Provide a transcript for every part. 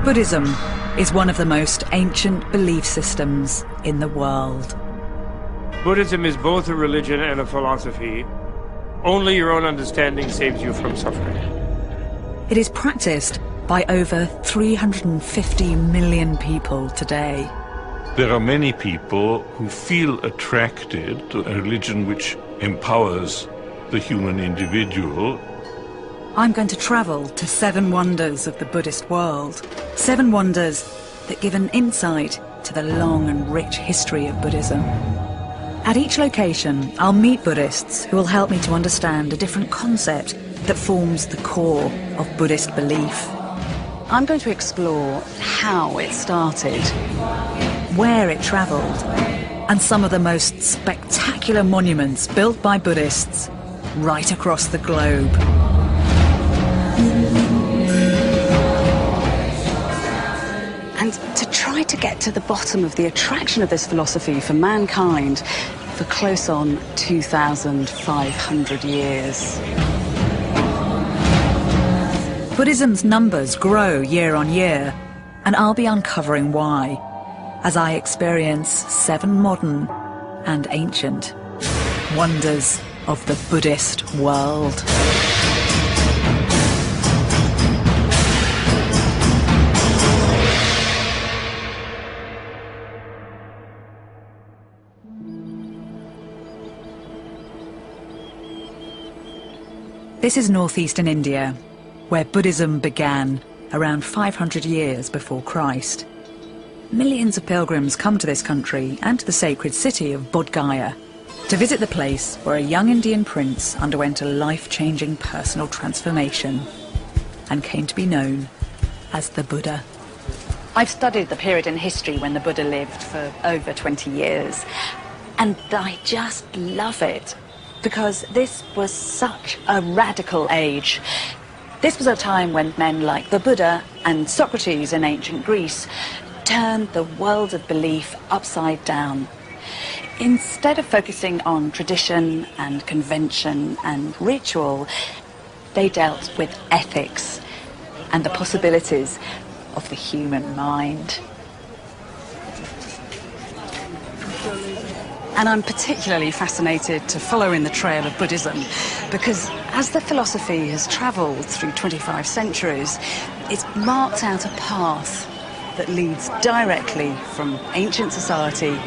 Buddhism is one of the most ancient belief systems in the world. Buddhism is both a religion and a philosophy. Only your own understanding saves you from suffering. It is practiced by over 350 million people today. There are many people who feel attracted to a religion which empowers the human individual. I'm going to travel to 7 wonders of the Buddhist world. 7 wonders that give an insight to the long and rich history of Buddhism. At each location, I'll meet Buddhists who will help me to understand a different concept that forms the core of Buddhist belief. I'm going to explore how it started, where it travelled, and some of the most spectacular monuments built by Buddhists right across the globe. And to try to get to the bottom of the attraction of this philosophy for mankind for close on 2,500 years. Buddhism's numbers grow year on year, and I'll be uncovering why, as I experience 7 modern and ancient wonders of the Buddhist world. This is northeastern India, where Buddhism began around 500 years before Christ. Millions of pilgrims come to this country and to the sacred city of Bodh Gaya to visit the place where a young Indian prince underwent a life-changing personal transformation and came to be known as the Buddha. I've studied the period in history when the Buddha lived for over 20 years, and I just love it because this was such a radical age. This was a time when men like the Buddha and Socrates in ancient Greece turned the world of belief upside down. Instead of focusing on tradition and convention and ritual, they dealt with ethics and the possibilities of the human mind. And I'm particularly fascinated to follow in the trail of Buddhism because as the philosophy has travelled through 25 centuries, it's marked out a path that leads directly from ancient society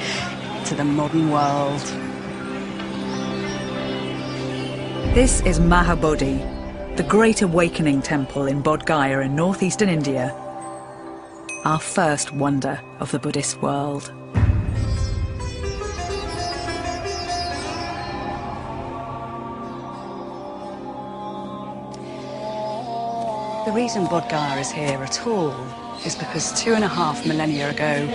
to the modern world. This is Mahabodhi, the Great Awakening Temple in Bodh Gaya in northeastern India, our first wonder of the Buddhist world. The reason Bodh Gaya is here at all is because 2.5 millennia ago,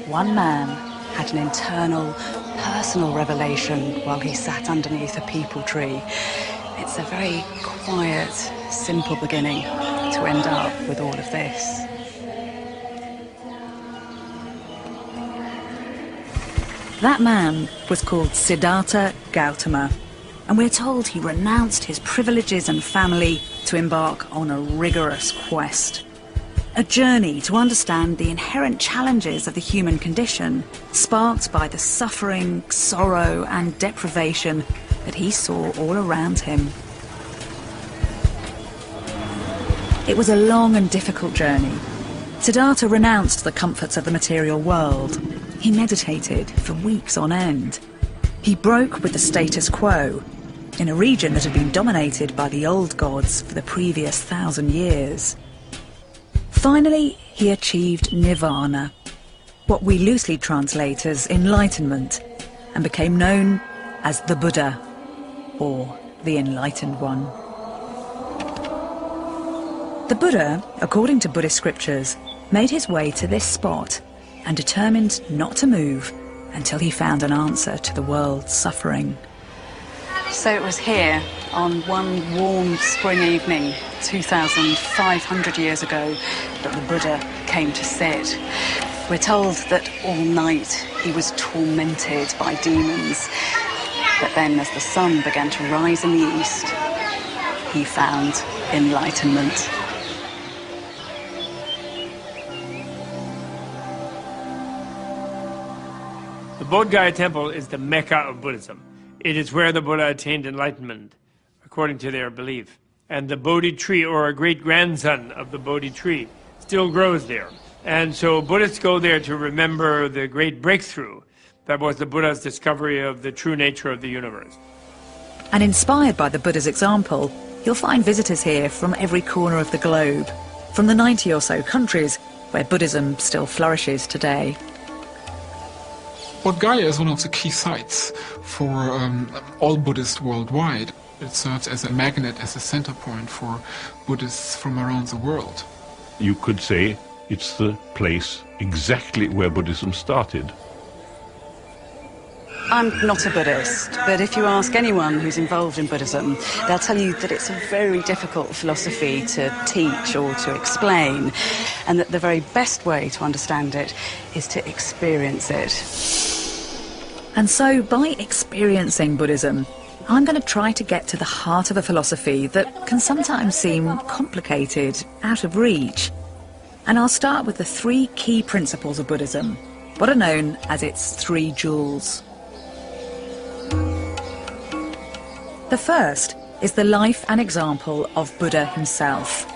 one man had an internal, personal revelation while he sat underneath a peepal tree. It's a very quiet, simple beginning to end up with all of this. That man was called Siddhartha Gautama, and we're told he renounced his privileges and family to embark on a rigorous quest. A journey to understand the inherent challenges of the human condition, sparked by the suffering, sorrow and deprivation that he saw all around him. It was a long and difficult journey. Siddhartha renounced the comforts of the material world. He meditated for weeks on end. He broke with the status quo in a region that had been dominated by the old gods for the previous 1,000 years. Finally, he achieved nirvana, what we loosely translate as enlightenment, and became known as the Buddha, or the Enlightened One. The Buddha, according to Buddhist scriptures, made his way to this spot and determined not to move until he found an answer to the world's suffering. So it was here, on one warm spring evening, 2,500 years ago, that the Buddha came to sit. We're told that all night he was tormented by demons. But then as the sun began to rise in the east, he found enlightenment. The Bodh Gaya temple is the Mecca of Buddhism. It is where the Buddha attained enlightenment, according to their belief. And the Bodhi tree, or a great-grandson of the Bodhi tree, still grows there. And so Buddhists go there to remember the great breakthrough that was the Buddha's discovery of the true nature of the universe. And inspired by the Buddha's example, you'll find visitors here from every corner of the globe, from the 90 or so countries where Buddhism still flourishes today. Bodh Gaya is one of the key sites for all Buddhists worldwide. It serves as a magnet, as a center point for Buddhists from around the world. You could say it's the place exactly where Buddhism started. I'm not a Buddhist, but if you ask anyone who's involved in Buddhism, they'll tell you that it's a very difficult philosophy to teach or to explain, and that the very best way to understand it is to experience it. And so, by experiencing Buddhism, I'm going to try to get to the heart of a philosophy that can sometimes seem complicated, out of reach. And I'll start with the 3 key principles of Buddhism, what are known as its 3 jewels. The first is the life and example of Buddha himself.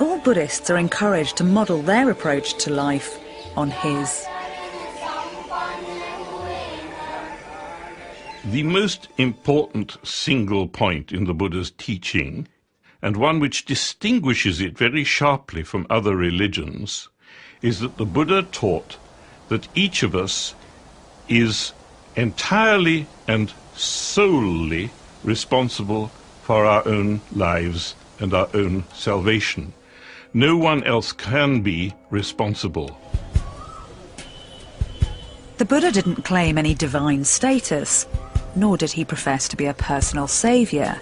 All Buddhists are encouraged to model their approach to life on his. The most important single point in the Buddha's teaching, and one which distinguishes it very sharply from other religions, is that the Buddha taught that each of us is entirely and solely responsible for our own lives and our own salvation. No one else can be responsible. The Buddha didn't claim any divine status, nor did he profess to be a personal saviour.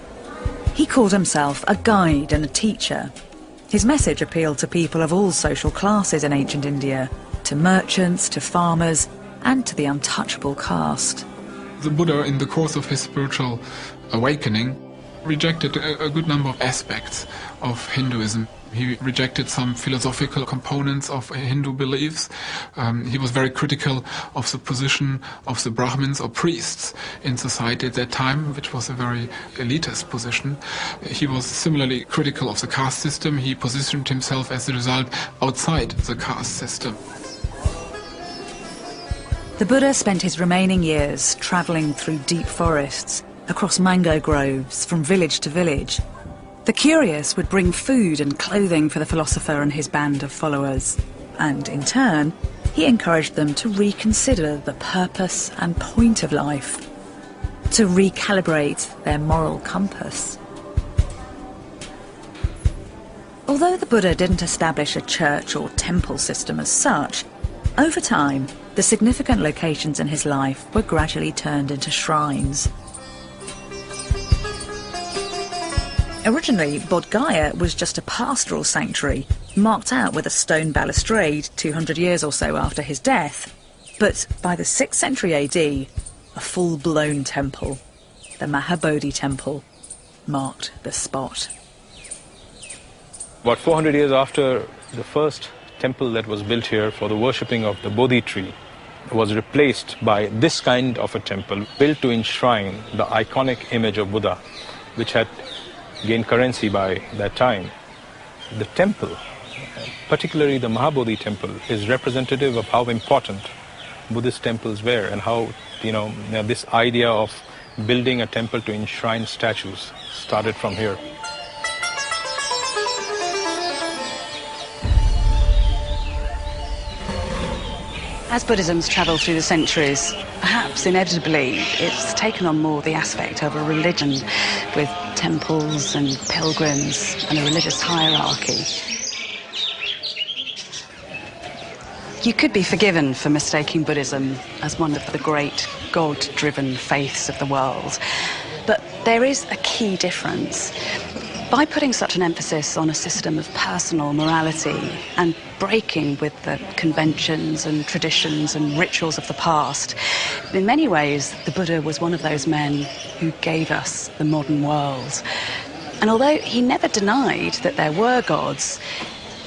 He called himself a guide and a teacher. His message appealed to people of all social classes in ancient India, to merchants, to farmers, and to the untouchable caste. The Buddha, in the course of his spiritual awakening, rejected a good number of aspects of Hinduism. He rejected some philosophical components of Hindu beliefs. He was very critical of the position of the Brahmins or priests in society at that time, which was a very elitist position. He was similarly critical of the caste system. He positioned himself as a result outside the caste system. The Buddha spent his remaining years travelling through deep forests, across mango groves, from village to village. The curious would bring food and clothing for the philosopher and his band of followers, and in turn, he encouraged them to reconsider the purpose and point of life, to recalibrate their moral compass. Although the Buddha didn't establish a church or temple system as such, over time, the significant locations in his life were gradually turned into shrines. Originally, Bodh Gaya was just a pastoral sanctuary, marked out with a stone balustrade 200 years or so after his death. But by the 6th century AD, a full-blown temple, the Mahabodhi temple, marked the spot. About 400 years after the first temple that was built here for the worshipping of the Bodhi tree was replaced by this kind of a temple built to enshrine the iconic image of Buddha, which had gained currency by that time. The temple, particularly the Mahabodhi temple, is representative of how important Buddhist temples were and how, this idea of building a temple to enshrine statues started from here. As Buddhism's travelled through the centuries, perhaps inevitably it's taken on more the aspect of a religion with temples and pilgrims and a religious hierarchy. You could be forgiven for mistaking Buddhism as one of the great God-driven faiths of the world, but there is a key difference. By putting such an emphasis on a system of personal morality and breaking with the conventions and traditions and rituals of the past, in many ways the Buddha was one of those men who gave us the modern world. And although he never denied that there were gods,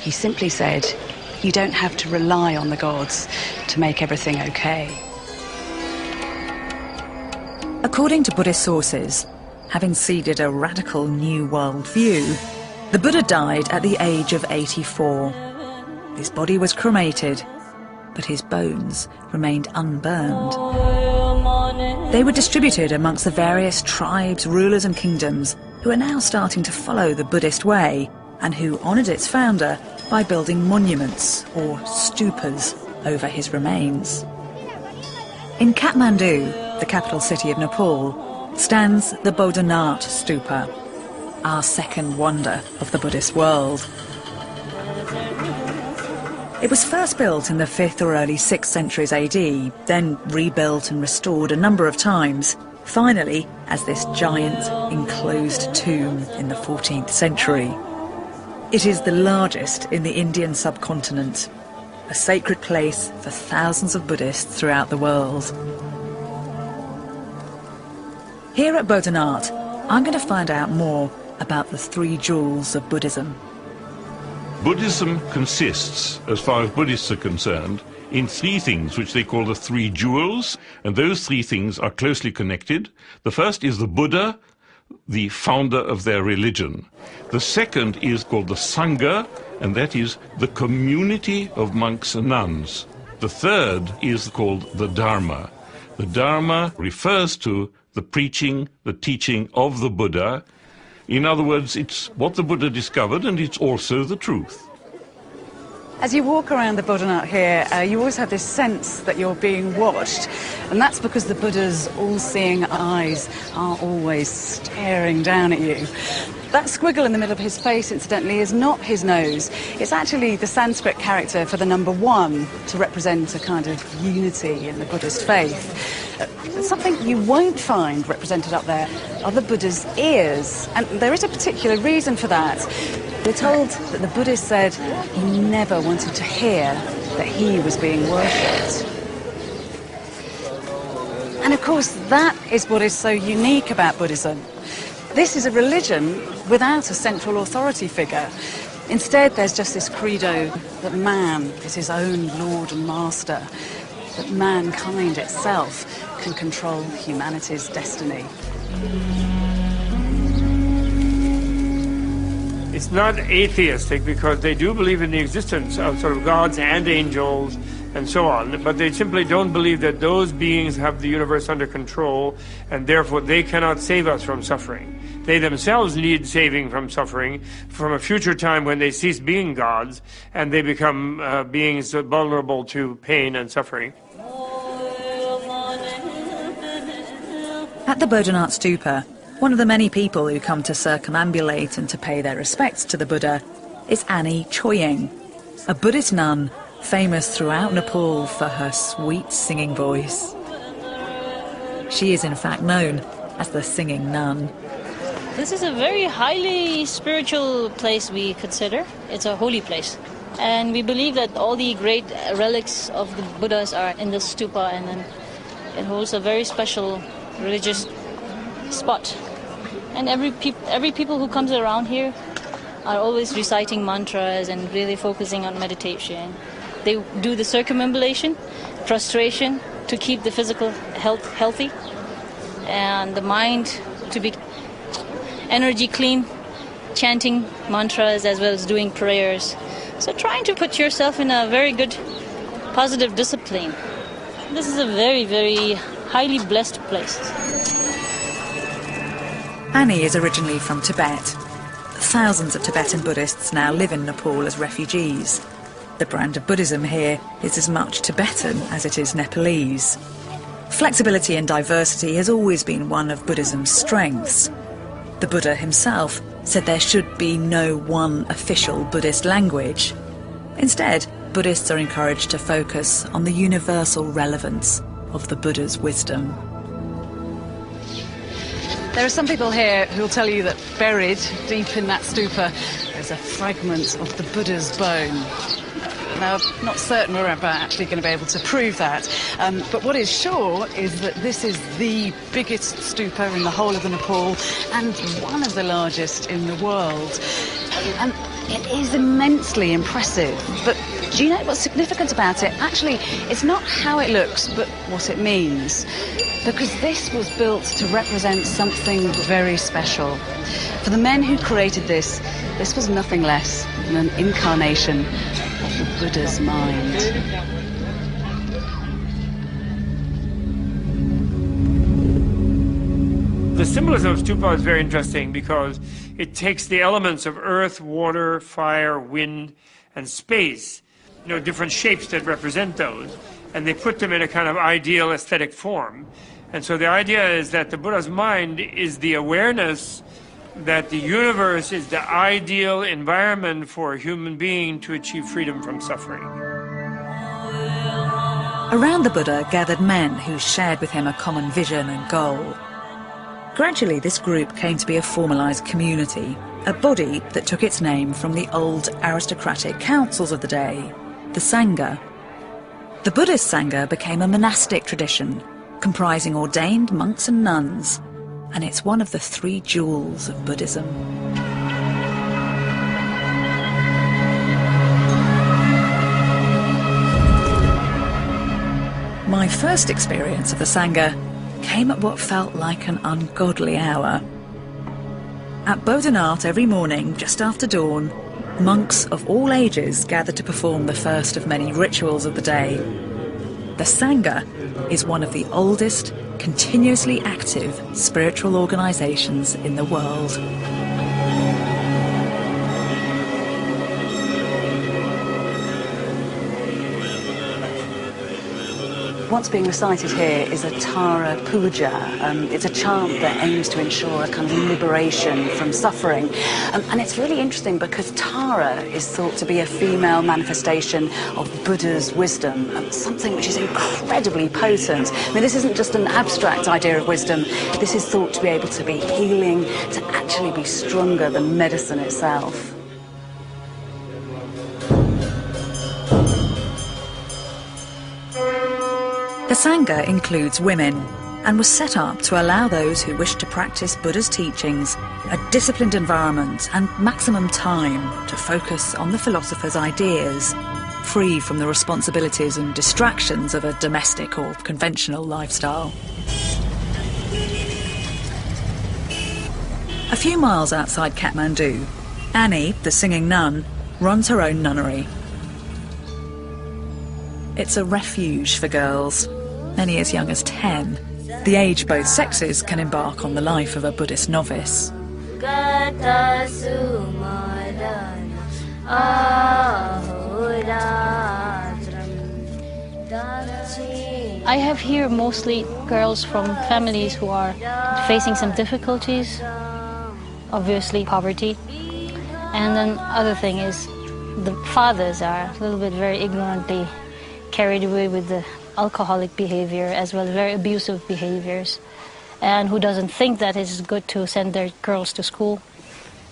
he simply said, You don't have to rely on the gods to make everything okay. According to Buddhist sources, having seeded a radical new world view, the Buddha died at the age of 84. His body was cremated, but his bones remained unburned. They were distributed amongst the various tribes, rulers and kingdoms who are now starting to follow the Buddhist way and who honoured its founder by building monuments or stupas over his remains. In Kathmandu, the capital city of Nepal, stands the Bodhanath Stupa, our second wonder of the Buddhist world. It was first built in the 5th or early 6th centuries AD, then rebuilt and restored a number of times, finally as this giant enclosed tomb in the 14th century. It is the largest in the Indian subcontinent, a sacred place for thousands of Buddhists throughout the world. Here at Bodhanath, I'm going to find out more about the 3 jewels of Buddhism. Buddhism consists, as far as Buddhists are concerned, in 3 things which they call the 3 jewels, and those 3 things are closely connected. The first is the Buddha, the founder of their religion. The second is called the Sangha, and that is the community of monks and nuns. The third is called the Dharma. The Dharma refers to the preaching, the teaching of the Buddha. In other words, it's what the Buddha discovered, and it's also the truth. As you walk around the Bodhanath here, you always have this sense that you're being watched, and that's because the Buddha's all-seeing eyes are always staring down at you. That squiggle in the middle of his face, incidentally, is not his nose. It's actually the Sanskrit character for the number 1 to represent a kind of unity in the Buddhist faith. Something you won't find represented up there are the Buddha's ears, and there is a particular reason for that. We're told that the Buddha said he never wanted to hear that he was being worshipped. And of course, that is what is so unique about Buddhism. This is a religion without a central authority figure. Instead, there's just this credo that man is his own lord and master, that mankind itself can control humanity's destiny. It's not atheistic because they do believe in the existence of sort of gods and angels and so on, but they simply don't believe that those beings have the universe under control, and therefore they cannot save us from suffering. They themselves need saving from suffering from a future time when they cease being gods and they become beings vulnerable to pain and suffering. At the Bodhanath Stupa, one of the many people who come to circumambulate and to pay their respects to the Buddha is Annie Choying, a Buddhist nun famous throughout Nepal for her sweet singing voice. She is in fact known as the Singing Nun. This is a very highly spiritual place we consider. It's a holy place. And we believe that all the great relics of the Buddhas are in this stupa, and then it holds a very special religious spot. And every people who comes around here are always reciting mantras and really focusing on meditation. They do the circumambulation, prostration, to keep the physical health healthy and the mind to be energy clean, chanting mantras as well as doing prayers. So trying to put yourself in a very good positive discipline. This is a very, very highly blessed place. Annie is originally from Tibet. Thousands of Tibetan Buddhists now live in Nepal as refugees. The brand of Buddhism here is as much Tibetan as it is Nepalese. Flexibility and diversity has always been one of Buddhism's strengths. The Buddha himself said there should be no one official Buddhist language. Instead, Buddhists are encouraged to focus on the universal relevance of the Buddha's wisdom. There are some people here who will tell you that buried deep in that stupa there's a fragment of the Buddha's bone. Now, I'm not certain we're actually going to be able to prove that, but what is sure is that this is the biggest stupa in the whole of the Nepal and one of the largest in the world. And It is immensely impressive, but do you know what's significant about it? Actually, it's not how it looks, but what it means. Because this was built to represent something very special. For the men who created this was nothing less than an incarnation of the Buddha's mind. The symbolism of stupa is very interesting because it takes the elements of earth, water, fire, wind, and space, different shapes that represent those, and they put them in a kind of ideal aesthetic form. And so the idea is that the Buddha's mind is the awareness that the universe is the ideal environment for a human being to achieve freedom from suffering. Around the Buddha gathered men who shared with him a common vision and goal. Gradually, this group came to be a formalised community, a body that took its name from the old aristocratic councils of the day, the Sangha. The Buddhist Sangha became a monastic tradition, comprising ordained monks and nuns, and it's one of the 3 jewels of Buddhism. My first experience of the Sangha came at what felt like an ungodly hour. At Bodhanath every morning, just after dawn, monks of all ages gathered to perform the first of many rituals of the day. The Sangha is one of the oldest, continuously active spiritual organisations in the world. What's being recited here is a Tara Puja. It's a chant that aims to ensure a kind of liberation from suffering. And it's really interesting because Tara is thought to be a female manifestation of Buddha's wisdom, something which is incredibly potent. I mean, this isn't just an abstract idea of wisdom. This is thought to be able to be healing, to actually be stronger than medicine itself. The Sangha includes women and was set up to allow those who wish to practice Buddha's teachings a disciplined environment and maximum time to focus on the philosopher's ideas, free from the responsibilities and distractions of a domestic or conventional lifestyle. A few miles outside Kathmandu, Annie, the singing nun, runs her own nunnery. It's a refuge for girls, many as young as 10, the age both sexes can embark on the life of a Buddhist novice. I have here mostly girls from families who are facing some difficulties, obviously poverty, and then other thing is the fathers are a little bit very ignorantly carried away with the alcoholic behavior as well as very abusive behaviors, and who doesn't think that it's good to send their girls to school.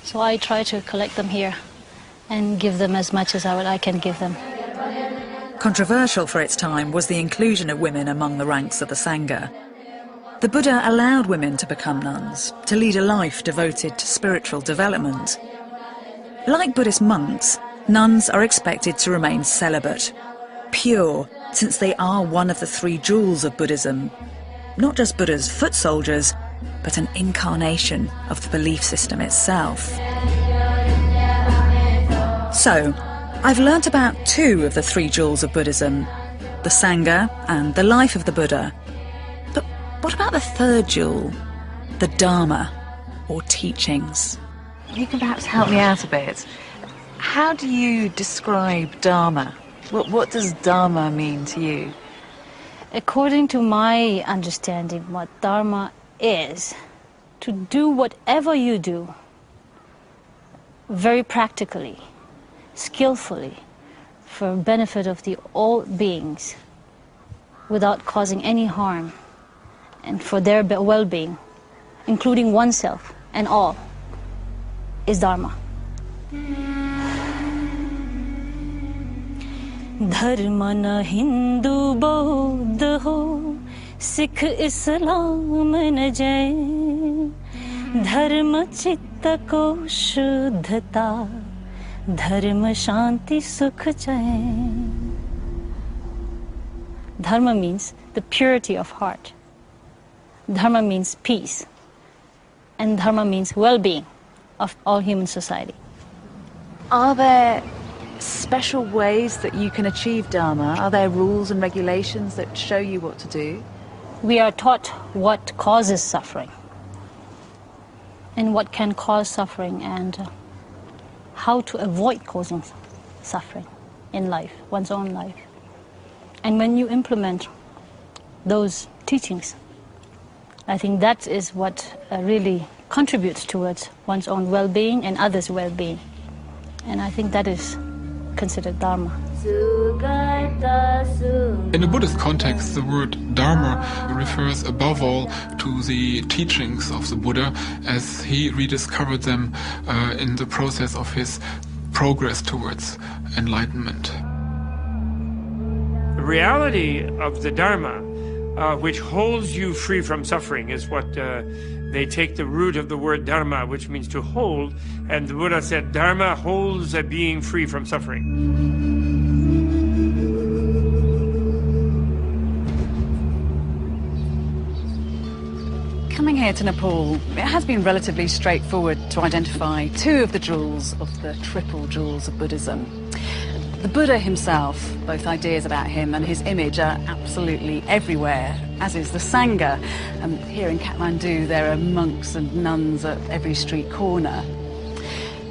So I try to collect them here and give them as much as I can give them. Controversial for its time was the inclusion of women among the ranks of the Sangha. The Buddha allowed women to become nuns, to lead a life devoted to spiritual development. Like Buddhist monks, nuns are expected to remain celibate, pure, since they are one of the 3 jewels of Buddhism, not just Buddha's foot soldiers, but an incarnation of the belief system itself. So, I've learnt about 2 of the 3 jewels of Buddhism, the Sangha and the life of the Buddha. But what about the 3rd jewel, the Dharma, or teachings? You can perhaps help me out a bit. How do you describe Dharma? What does Dharma mean to you? According to my understanding, what Dharma is, to do whatever you do, very practically, skillfully, for benefit of the all beings, without causing any harm, and for their well-being, including oneself and all, is Dharma. Dharma na Hindu Buddha ho, Sikh Islam na Jain, Dharma chitta ko shuddhata, Dharma shanti sukha chain. Dharma means the purity of heart. Dharma means peace. And dharma means well-being of all human society. Are there special ways that you can achieve Dharma? Are there rules and regulations that show you what to do? We are taught what causes suffering and what can cause suffering and how to avoid causing suffering in life, one's own life. And when you implement those teachings, I think that is what really contributes towards one's own well-being and others' well-being. And I think that is considered Dharma. In a Buddhist context, the word Dharma refers above all to the teachings of the Buddha as he rediscovered them in the process of his progress towards enlightenment. The reality of the Dharma, which holds you free from suffering, is what they take the root of the word Dharma, which means to hold, and the Buddha said Dharma holds a being free from suffering. Coming here to Nepal, it has been relatively straightforward to identify two of the jewels of the triple jewels of Buddhism. The Buddha himself, both ideas about him and his image are absolutely everywhere, as is the Sangha. Here in Kathmandu there are monks and nuns at every street corner.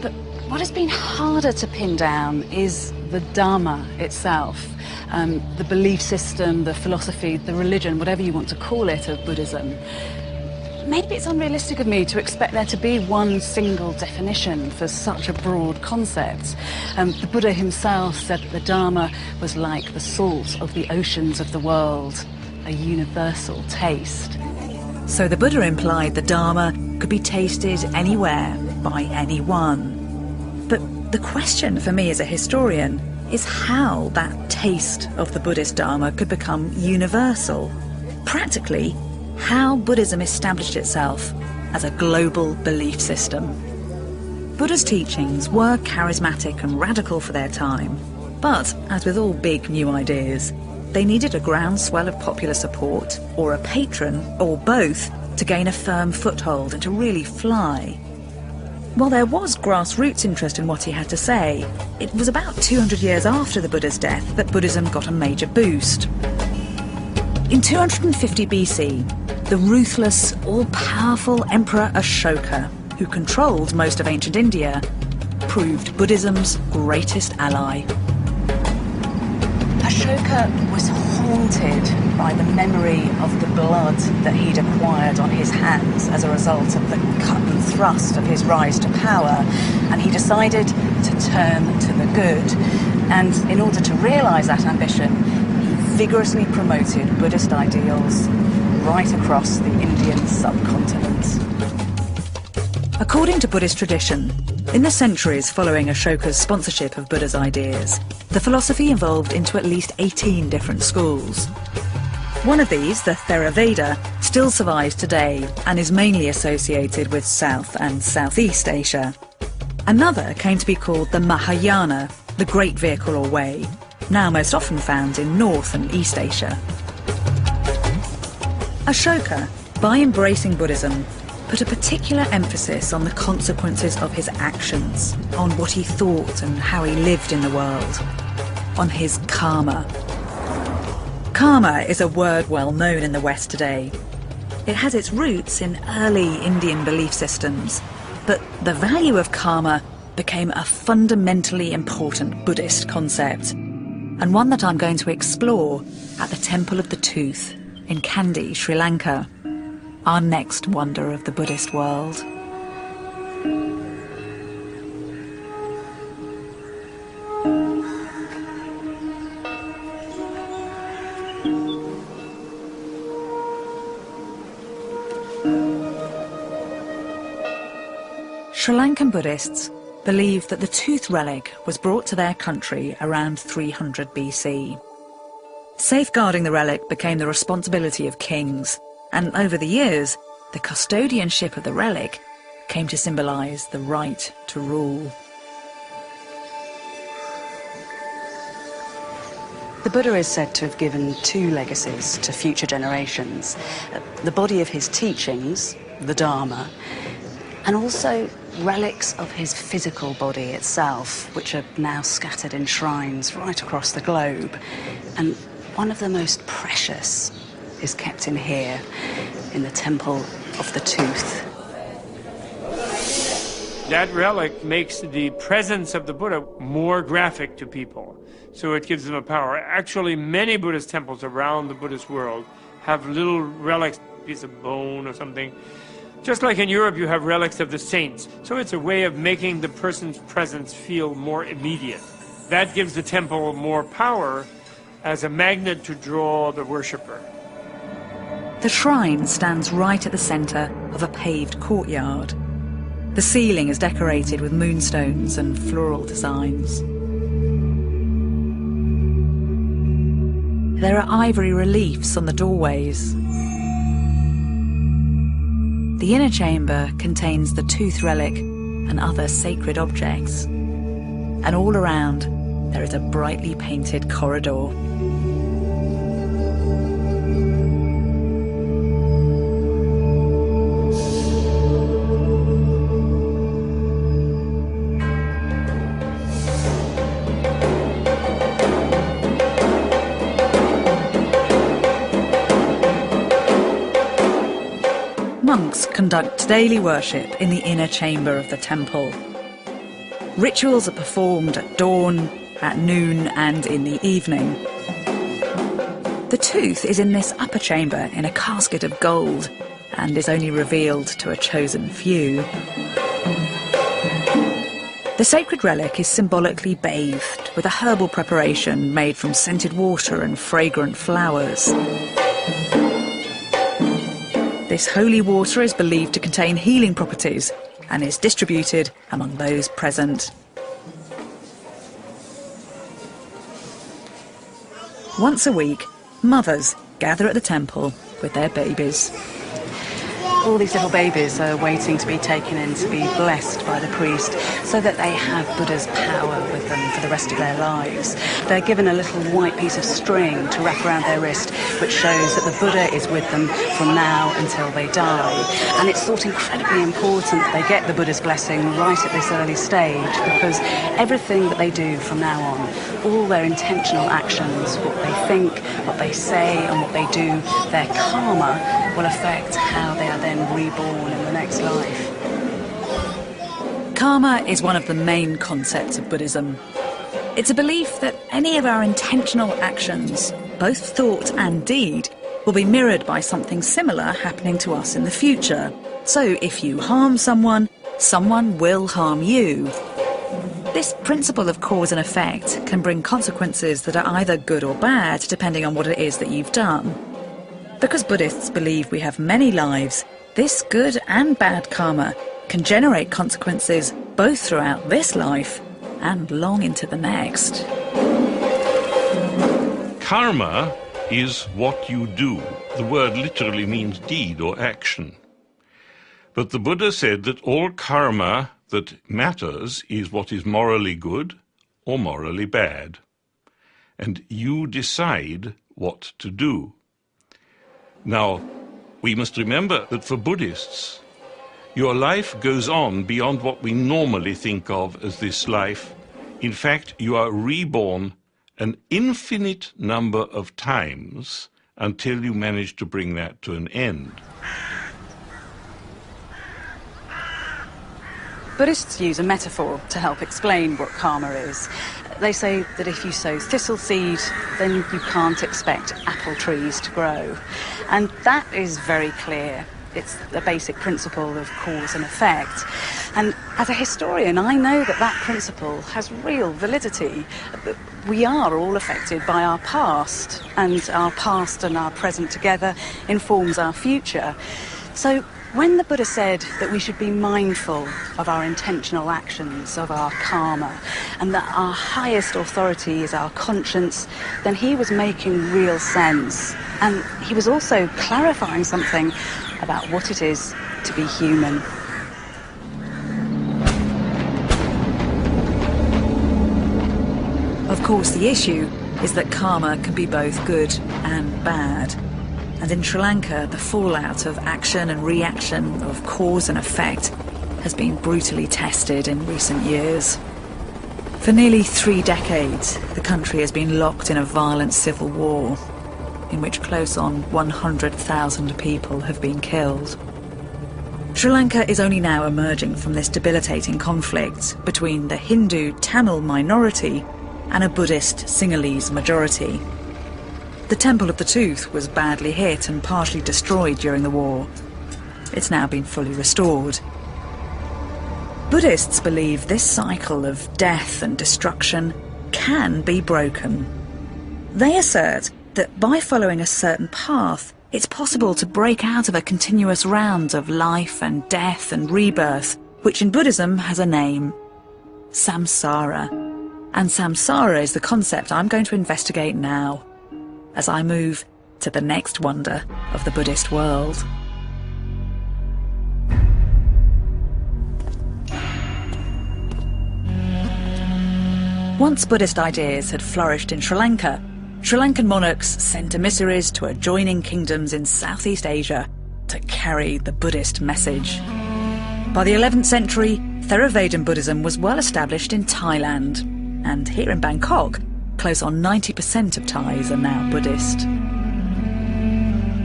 But what has been harder to pin down is the Dharma itself, the belief system, the philosophy, the religion, whatever you want to call it, of Buddhism. Maybe it's unrealistic of me to expect there to be one single definition for such a broad concept. The Buddha himself said that the Dharma was like the salt of the oceans of the world, a universal taste. So the Buddha implied the Dharma could be tasted anywhere by anyone. But the question for me as a historian is how that taste of the Buddhist Dharma could become universal. Practically, how Buddhism established itself as a global belief system. Buddha's teachings were charismatic and radical for their time, but, as with all big new ideas, they needed a groundswell of popular support, or a patron, or both, to gain a firm foothold and to really fly. While there was grassroots interest in what he had to say, it was about 200 years after the Buddha's death that Buddhism got a major boost. In 250 BC, the ruthless, all-powerful Emperor Ashoka, who controlled most of ancient India, proved Buddhism's greatest ally. Ashoka was haunted by the memory of the blood that he'd acquired on his hands as a result of the cut and thrust of his rise to power, and he decided to turn to the good. And in order to realise that ambition, he vigorously promoted Buddhist ideals right across the Indian subcontinent. According to Buddhist tradition, in the centuries following Ashoka's sponsorship of Buddha's ideas, the philosophy evolved into at least 18 different schools. One of these, the Theravada, still survives today and is mainly associated with South and Southeast Asia. Another came to be called the Mahayana, the Great Vehicle or Way, now most often found in North and East Asia. Ashoka, by embracing Buddhism, put a particular emphasis on the consequences of his actions, on what he thought and how he lived in the world, on his karma. Karma is a word well known in the West today. It has its roots in early Indian belief systems, but the value of karma became a fundamentally important Buddhist concept, and one that I'm going to explore at the Temple of the Tooth in Kandy, Sri Lanka, our next wonder of the Buddhist world. Sri Lankan Buddhists believe that the tooth relic was brought to their country around 300 BC. Safeguarding the relic became the responsibility of kings, and over the years, the custodianship of the relic came to symbolise the right to rule. The Buddha is said to have given two legacies to future generations. The body of his teachings, the Dharma, and also relics of his physical body itself, which are now scattered in shrines right across the globe. And one of the most precious is kept in here, in the Temple of the Tooth. That relic makes the presence of the Buddha more graphic to people, so it gives them a power. Actually, many Buddhist temples around the Buddhist world have little relics, a piece of bone or something. Just like in Europe, you have relics of the saints. So it's a way of making the person's presence feel more immediate. That gives the temple more power as a magnet to draw the worshipper. The shrine stands right at the centre of a paved courtyard. The ceiling is decorated with moonstones and floral designs. There are ivory reliefs on the doorways. The inner chamber contains the tooth relic and other sacred objects. And all around, there is a brightly painted corridor. Monks conduct daily worship in the inner chamber of the temple. Rituals are performed at dawn, at noon and in the evening. The tooth is in this upper chamber in a casket of gold and is only revealed to a chosen few. The sacred relic is symbolically bathed with a herbal preparation made from scented water and fragrant flowers. This holy water is believed to contain healing properties and is distributed among those present. Once a week, mothers gather at the temple with their babies. All these little babies are waiting to be taken in to be blessed by the priest so that they have Buddha's power with them for the rest of their lives. They're given a little white piece of string to wrap around their wrist, which shows that the Buddha is with them from now until they die. And it's thought incredibly important that they get the Buddha's blessing right at this early stage, because everything that they do from now on, all their intentional actions, what they think, what they say and what they do, their karma will affect how they are then reborn in the next life. Karma is one of the main concepts of Buddhism. It's a belief that any of our intentional actions, both thought and deed, will be mirrored by something similar happening to us in the future. So if you harm someone, someone will harm you. This principle of cause and effect can bring consequences that are either good or bad, depending on what it is that you've done. Because Buddhists believe we have many lives, this good and bad karma can generate consequences both throughout this life and long into the next. Karma is what you do. The word literally means deed or action. But the Buddha said that all karma that matters is what is morally good or morally bad. And you decide what to do. Now, we must remember that for Buddhists, your life goes on beyond what we normally think of as this life. In fact, you are reborn an infinite number of times until you manage to bring that to an end. Buddhists use a metaphor to help explain what karma is. They say that if you sow thistle seed, then you can't expect apple trees to grow. And that is very clear. It's the basic principle of cause and effect. And as a historian, I know that that principle has real validity. We are all affected by our past, and our past and our present together informs our future. So when the Buddha said that we should be mindful of our intentional actions, of our karma, and that our highest authority is our conscience, then he was making real sense. And he was also clarifying something about what it is to be human. Of course, the issue is that karma can be both good and bad. And in Sri Lanka, the fallout of action and reaction, of cause and effect, has been brutally tested in recent years. For nearly 3 decades, the country has been locked in a violent civil war, in which close on 100,000 people have been killed. Sri Lanka is only now emerging from this debilitating conflict between the Hindu Tamil minority and a Buddhist Sinhalese majority. The Temple of the Tooth was badly hit and partially destroyed during the war. It's now been fully restored. Buddhists believe this cycle of death and destruction can be broken. They assert that by following a certain path, it's possible to break out of a continuous round of life and death and rebirth, which in Buddhism has a name: samsara. And samsara is the concept I'm going to investigate now, as I move to the next wonder of the Buddhist world. Once Buddhist ideas had flourished in Sri Lanka, Sri Lankan monarchs sent emissaries to adjoining kingdoms in Southeast Asia to carry the Buddhist message. By the 11th century, Theravada Buddhism was well established in Thailand, and here in Bangkok, close on 90% of Thais are now Buddhist.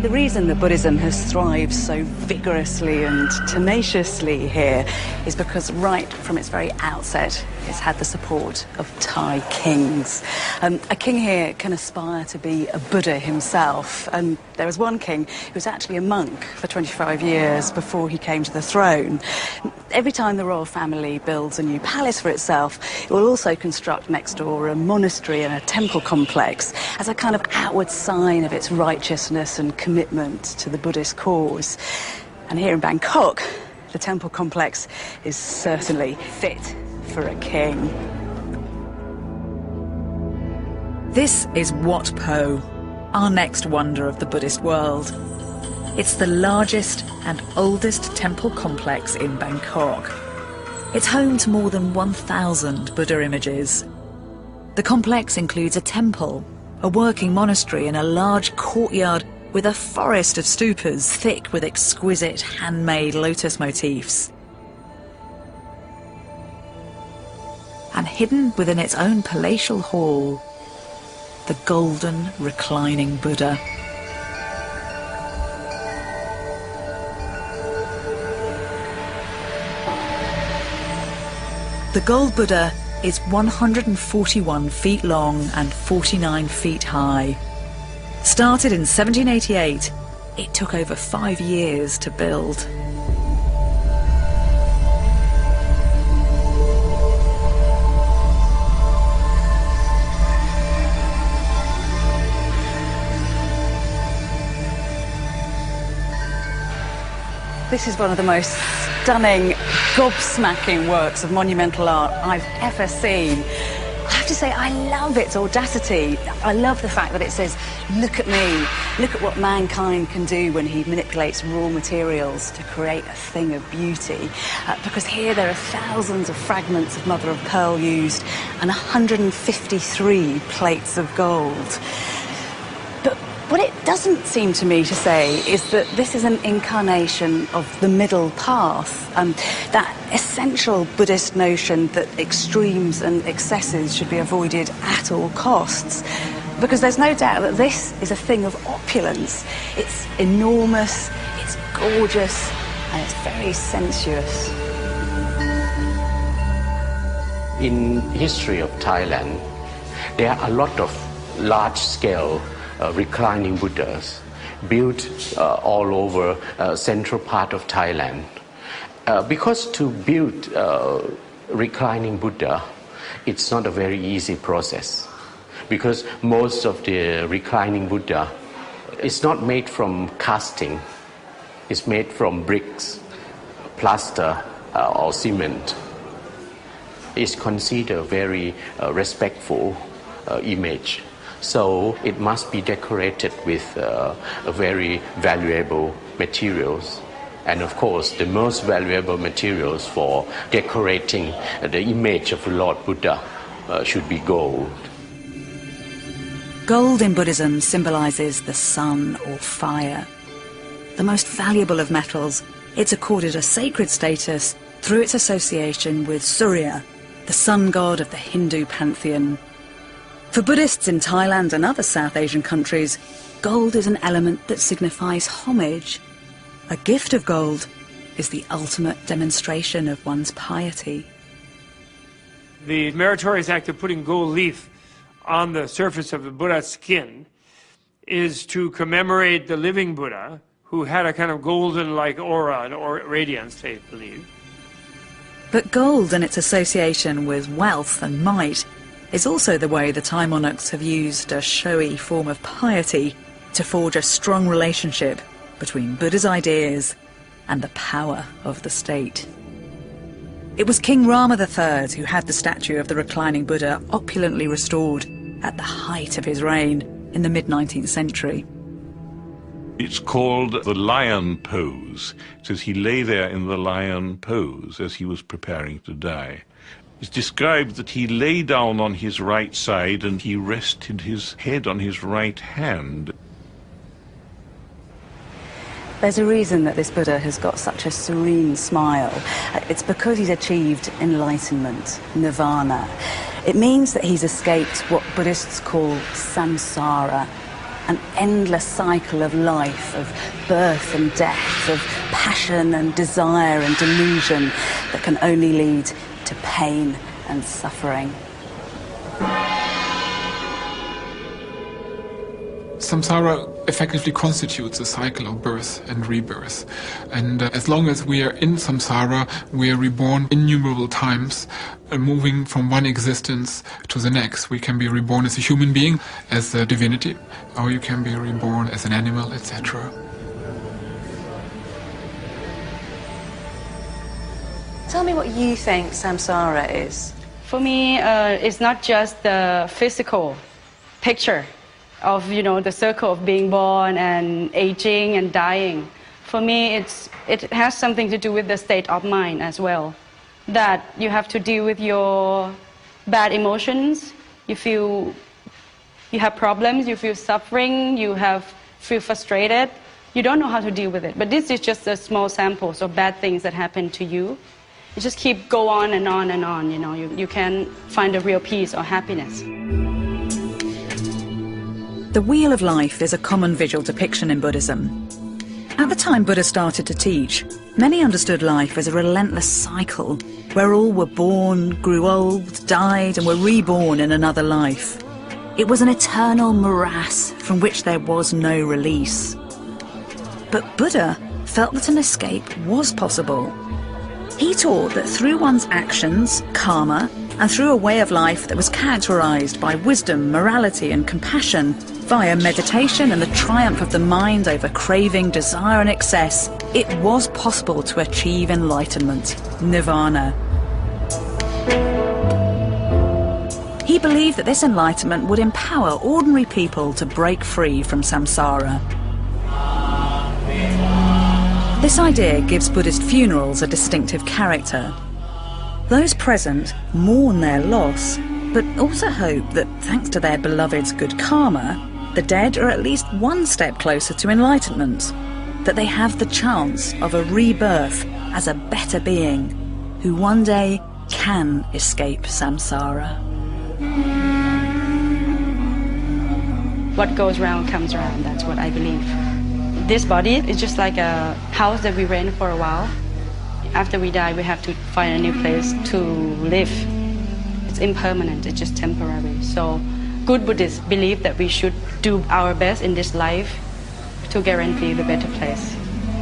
The reason that Buddhism has thrived so vigorously and tenaciously here is because right from its very outset, it's had the support of Thai kings. A king here can aspire to be a Buddha himself, and there was one king who was actually a monk for 25 years before he came to the throne. Every time the royal family builds a new palace for itself, it will also construct next door a monastery and a temple complex as a kind of outward sign of its righteousness and commitment to the Buddhist cause. And here in Bangkok, the temple complex is certainly fit for a king. This is Wat Po, our next wonder of the Buddhist world. It's the largest and oldest temple complex in Bangkok. It's home to more than 1,000 Buddha images. The complex includes a temple, a working monastery and a large courtyard with a forest of stupas thick with exquisite handmade lotus motifs. And hidden within its own palatial hall, the golden reclining Buddha. The gold Buddha is 141 feet long and 49 feet high. Started in 1788, it took over 5 years to build. This is one of the most stunning, gobsmacking works of monumental art I've ever seen. I have to say, I love its audacity. I love the fact that it says, look at me, look at what mankind can do when he manipulates raw materials to create a thing of beauty. Because here there are thousands of fragments of mother of pearl used and 153 plates of gold. But what it doesn't seem to me to say is that this is an incarnation of the middle path, that essential Buddhist notion that extremes and excesses should be avoided at all costs. Because there's no doubt that this is a thing of opulence. It's enormous, it's gorgeous, and it's very sensuous. In history of Thailand, there are a lot of large-scale reclining Buddhas built all over central part of Thailand. Because to build reclining Buddha, it's not a very easy process. Because most of the reclining Buddha is not made from casting. It's made from bricks, plaster, or cement. It's considered a very respectful image. So it must be decorated with very valuable materials. And of course, the most valuable materials for decorating the image of Lord Buddha should be gold. Gold in Buddhism symbolizes the sun or fire. The most valuable of metals, it's accorded a sacred status through its association with Surya, the sun god of the Hindu pantheon. For Buddhists in Thailand and other South Asian countries, gold is an element that signifies homage. A gift of gold is the ultimate demonstration of one's piety. The meritorious act of putting gold leaf on the surface of the Buddha's skin is to commemorate the living Buddha, who had a kind of golden-like aura or radiance, they believe. But gold and its association with wealth and might is also the way the Thai monarchs have used a showy form of piety to forge a strong relationship between Buddha's ideas and the power of the state. It was King Rama III who had the statue of the reclining Buddha opulently restored at the height of his reign in the mid-19th century. It's called the lion pose. It says he lay there in the lion pose as he was preparing to die. It's described that he lay down on his right side and he rested his head on his right hand. There's a reason that this Buddha has got such a serene smile. It's because he's achieved enlightenment, nirvana. It means that he's escaped what Buddhists call samsara, an endless cycle of life, of birth and death, of passion and desire and delusion that can only lead to pain and suffering. Samsara effectively constitutes a cycle of birth and rebirth. And as long as we are in samsara, we are reborn innumerable times, moving from one existence to the next. We can be reborn as a human being, as a divinity, or you can be reborn as an animal, etc. Tell me what you think samsara is. For me, it's not just the physical picture of, the circle of being born and aging and dying. For me, it has something to do with the state of mind as well. That you have to deal with your bad emotions. You have problems, you feel suffering, feel frustrated. You don't know how to deal with it. But this is just a small samples of bad things that happen to you. You just go on and on and on, You can't find a real peace or happiness. The Wheel of Life is a common visual depiction in Buddhism. At the time Buddha started to teach, many understood life as a relentless cycle where all were born, grew old, died and were reborn in another life. It was an eternal morass from which there was no release. But Buddha felt that an escape was possible. He taught that through one's actions, karma, and through a way of life that was characterized by wisdom, morality and compassion, via meditation and the triumph of the mind over craving, desire and excess, it was possible to achieve enlightenment, nirvana. He believed that this enlightenment would empower ordinary people to break free from samsara. This idea gives Buddhist funerals a distinctive character. Those present mourn their loss, but also hope that thanks to their beloved's good karma, the dead are at least one step closer to enlightenment, that they have the chance of a rebirth as a better being who one day can escape samsara. What goes round comes around, that's what I believe. This body is just like a house that we rent for a while. After we die, we have to find a new place to live. It's impermanent, it's just temporary. So good Buddhists believe that we should do our best in this life to guarantee the better place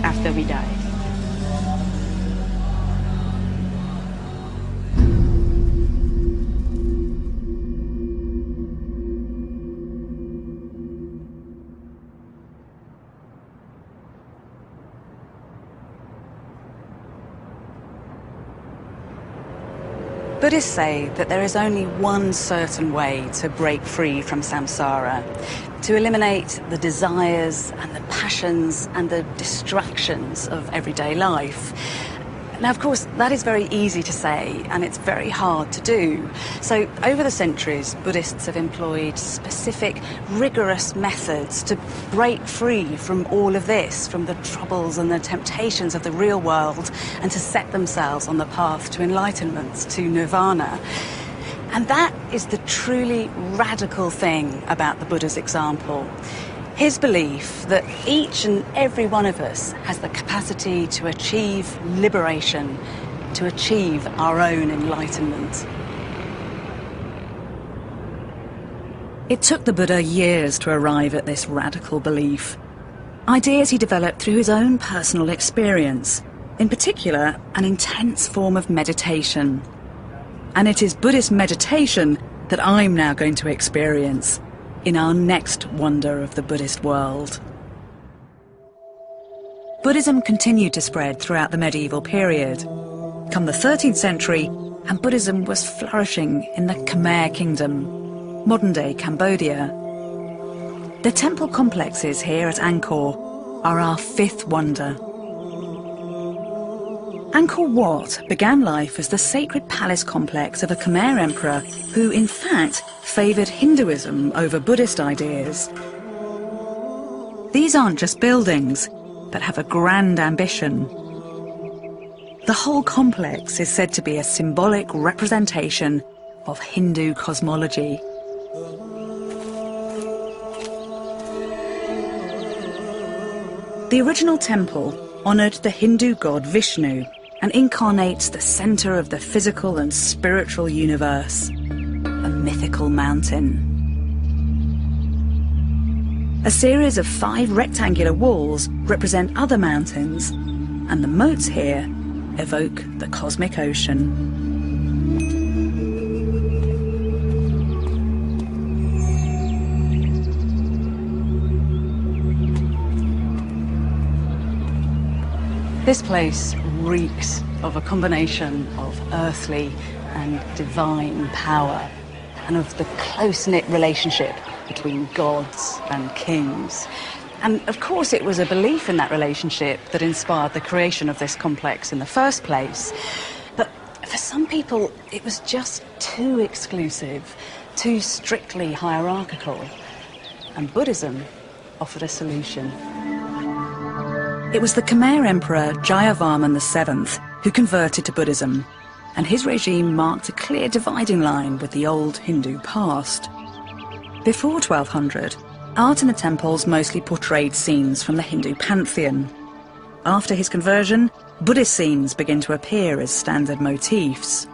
after we die. Buddhists say that there is only one certain way to break free from samsara, to eliminate the desires and the passions and the distractions of everyday life. Now, of course, that is very easy to say, and it's very hard to do. So, over the centuries, Buddhists have employed specific, rigorous methods to break free from all of this, from the troubles and the temptations of the real world, and to set themselves on the path to enlightenment, to nirvana. And that is the truly radical thing about the Buddha's example. His belief that each and every one of us has the capacity to achieve liberation, to achieve our own enlightenment. It took the Buddha years to arrive at this radical belief. Ideas he developed through his own personal experience, in particular, an intense form of meditation. And it is Buddhist meditation that I'm now going to experience in our next wonder of the Buddhist world. Buddhism continued to spread throughout the medieval period. Come the 13th century, and Buddhism was flourishing in the Khmer Kingdom, modern-day Cambodia. The temple complexes here at Angkor are our fifth wonder. Angkor Wat began life as the sacred palace complex of a Khmer emperor who, in fact, favoured Hinduism over Buddhist ideas. These aren't just buildings, but have a grand ambition. The whole complex is said to be a symbolic representation of Hindu cosmology. The original temple honoured the Hindu god Vishnu and incarnates the centre of the physical and spiritual universe, a mythical mountain. A series of 5 rectangular walls represent other mountains, and the moats here evoke the cosmic ocean. This place reeks of a combination of earthly and divine power, and of the close-knit relationship between gods and kings. And of course it was a belief in that relationship that inspired the creation of this complex in the first place. But for some people it was just too exclusive, too strictly hierarchical. And Buddhism offered a solution. It was the Khmer Emperor Jayavarman VII who converted to Buddhism, and his regime marked a clear dividing line with the old Hindu past. Before 1200, art in the temples mostly portrayed scenes from the Hindu pantheon. After his conversion, Buddhist scenes begin to appear as standard motifs.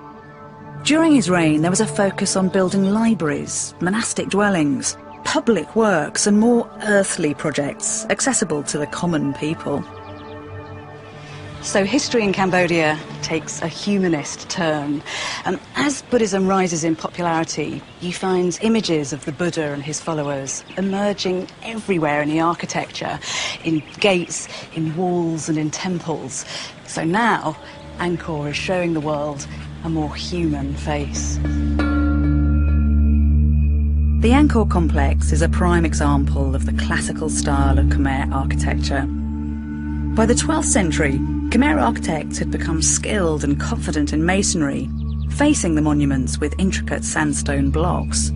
During his reign, there was a focus on building libraries, monastic dwellings, public works and more earthly projects accessible to the common people. So history in Cambodia takes a humanist turn. As Buddhism rises in popularity, you find images of the Buddha and his followers emerging everywhere in the architecture, in gates, in walls and in temples. So now, Angkor is showing the world a more human face. The Angkor complex is a prime example of the classical style of Khmer architecture. By the 12th century, Khmer architects had become skilled and confident in masonry, facing the monuments with intricate sandstone blocks.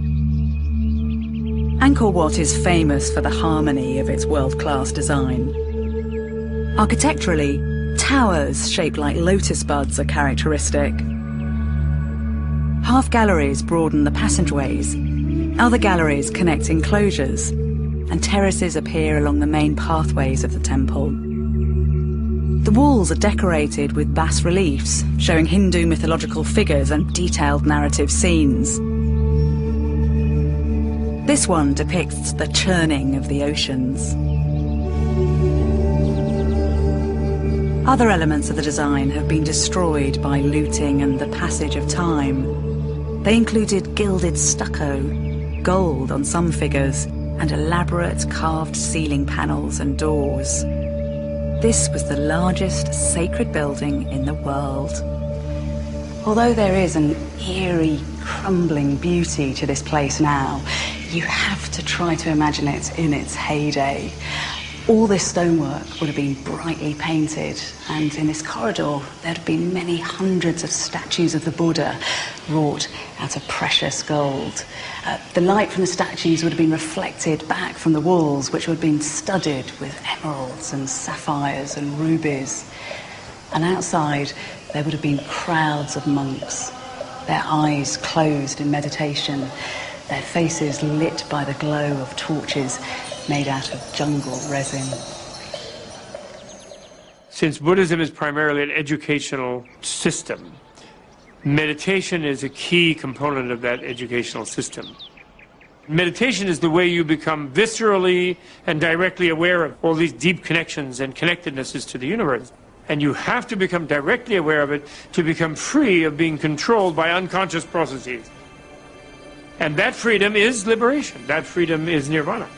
Angkor Wat is famous for the harmony of its world-class design. Architecturally, towers shaped like lotus buds are characteristic. Half galleries broaden the passageways, other galleries connect enclosures, and terraces appear along the main pathways of the temple. The walls are decorated with bas-reliefs, showing Hindu mythological figures and detailed narrative scenes. This one depicts the churning of the oceans. Other elements of the design have been destroyed by looting and the passage of time. They included gilded stucco, gold on some figures, and elaborate carved ceiling panels and doors. This was the largest sacred building in the world. Although there is an eerie, crumbling beauty to this place now, you have to try to imagine it in its heyday. All this stonework would have been brightly painted, and in this corridor there'd have been many hundreds of statues of the Buddha wrought out of precious gold. The light from the statues would have been reflected back from the walls, which would have been studded with emeralds and sapphires and rubies. And outside there would have been crowds of monks, their eyes closed in meditation, their faces lit by the glow of torches made out of jungle resin. Since Buddhism is primarily an educational system, meditation is a key component of that educational system. Meditation is the way you become viscerally and directly aware of all these deep connections and connectednesses to the universe. And you have to become directly aware of it to become free of being controlled by unconscious processes. And that freedom is liberation. That freedom is nirvana.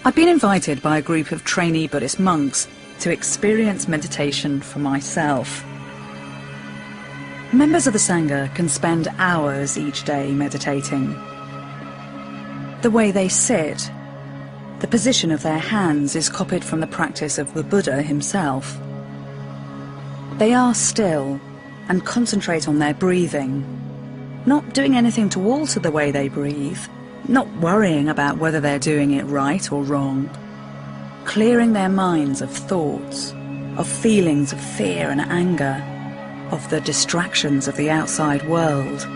I've been invited by a group of trainee Buddhist monks to experience meditation for myself. Members of the Sangha can spend hours each day meditating. The way they sit, the position of their hands is copied from the practice of the Buddha himself. They are still and concentrate on their breathing, not doing anything to alter the way they breathe, not worrying about whether they're doing it right or wrong, clearing their minds of thoughts, of feelings of fear and anger, of the distractions of the outside world,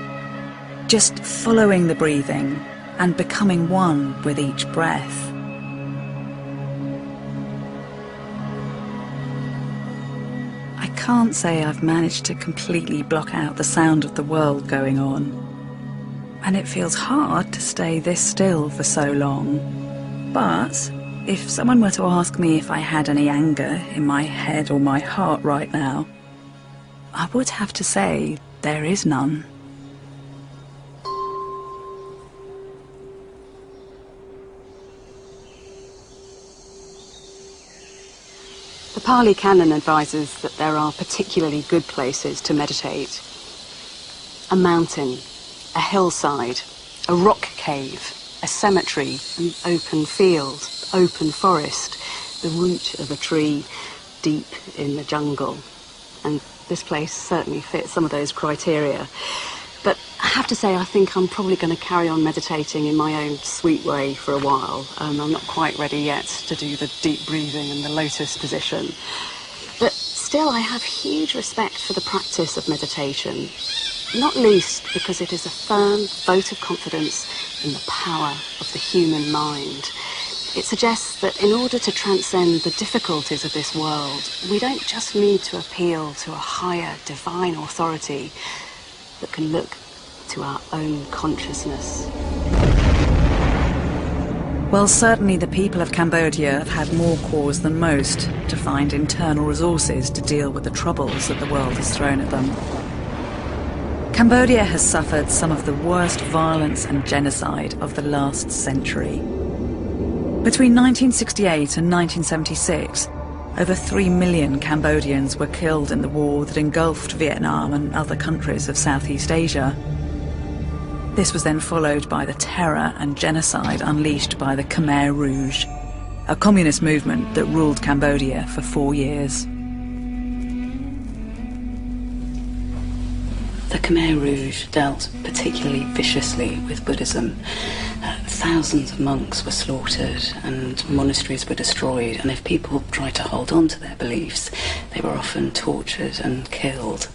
just following the breathing and becoming one with each breath. I can't say I've managed to completely block out the sound of the world going on. And it feels hard to stay this still for so long. But if someone were to ask me if I had any anger in my head or my heart right now, I would have to say there is none. The Pali Canon advises that there are particularly good places to meditate. A mountain, a hillside, a rock cave, a cemetery, an open field, open forest, the root of a tree deep in the jungle. And this place certainly fits some of those criteria. But I have to say, I think I'm probably going to carry on meditating in my own sweet way for a while. I'm not quite ready yet to do the deep breathing and the lotus position. But still, I have huge respect for the practice of meditation. Not least because it is a firm vote of confidence in the power of the human mind. It suggests that in order to transcend the difficulties of this world, we don't just need to appeal to a higher divine authority, but can look to our own consciousness. Well, certainly the people of Cambodia have had more cause than most to find internal resources to deal with the troubles that the world has thrown at them. Cambodia has suffered some of the worst violence and genocide of the last century. Between 1968 and 1976, over 3 million Cambodians were killed in the war that engulfed Vietnam and other countries of Southeast Asia. This was then followed by the terror and genocide unleashed by the Khmer Rouge, a communist movement that ruled Cambodia for 4 years. The Khmer Rouge dealt particularly viciously with Buddhism. Thousands of monks were slaughtered and monasteries were destroyed, and if people tried to hold on to their beliefs, they were often tortured and killed.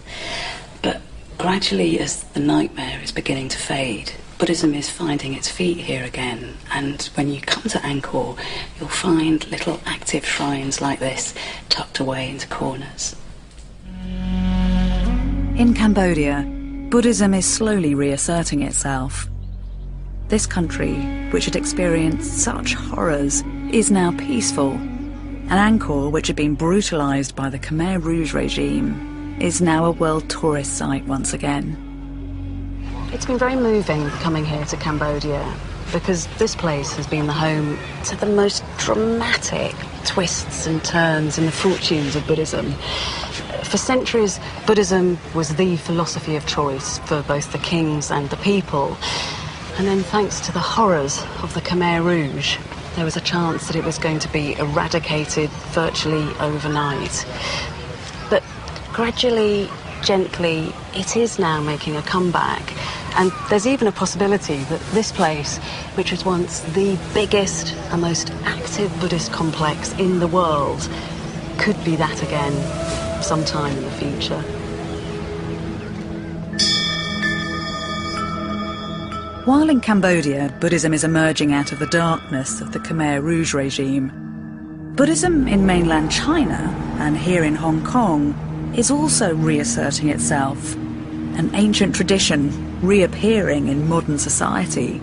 But gradually, as the nightmare is beginning to fade, Buddhism is finding its feet here again, and when you come to Angkor, you'll find little active shrines like this tucked away into corners. In Cambodia, Buddhism is slowly reasserting itself. This country, which had experienced such horrors, is now peaceful, and Angkor, which had been brutalized by the Khmer Rouge regime, is now a world tourist site once again. It's been very moving coming here to Cambodia, because this place has been the home to the most dramatic twists and turns in the fortunes of Buddhism. For centuries, Buddhism was the philosophy of choice for both the kings and the people. And then, thanks to the horrors of the Khmer Rouge, there was a chance that it was going to be eradicated virtually overnight. But gradually, gently, it is now making a comeback. And there's even a possibility that this place, which was once the biggest and most active Buddhist complex in the world, could be that again sometime in the future. While in Cambodia, Buddhism is emerging out of the darkness of the Khmer Rouge regime, Buddhism in mainland China and here in Hong Kong is also reasserting itself, an ancient tradition reappearing in modern society.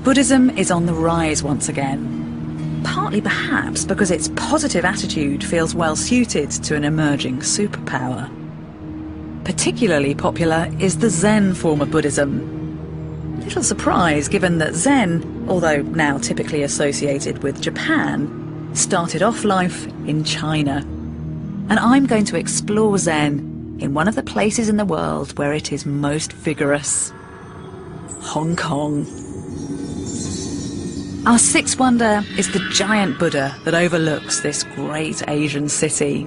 Buddhism is on the rise once again, partly perhaps because its positive attitude feels well suited to an emerging superpower. Particularly popular is the Zen form of Buddhism. Little surprise given that Zen, although now typically associated with Japan, started off life in China. And I'm going to explore Zen in one of the places in the world where it is most vigorous: Hong Kong. Our sixth wonder is the giant Buddha that overlooks this great Asian city.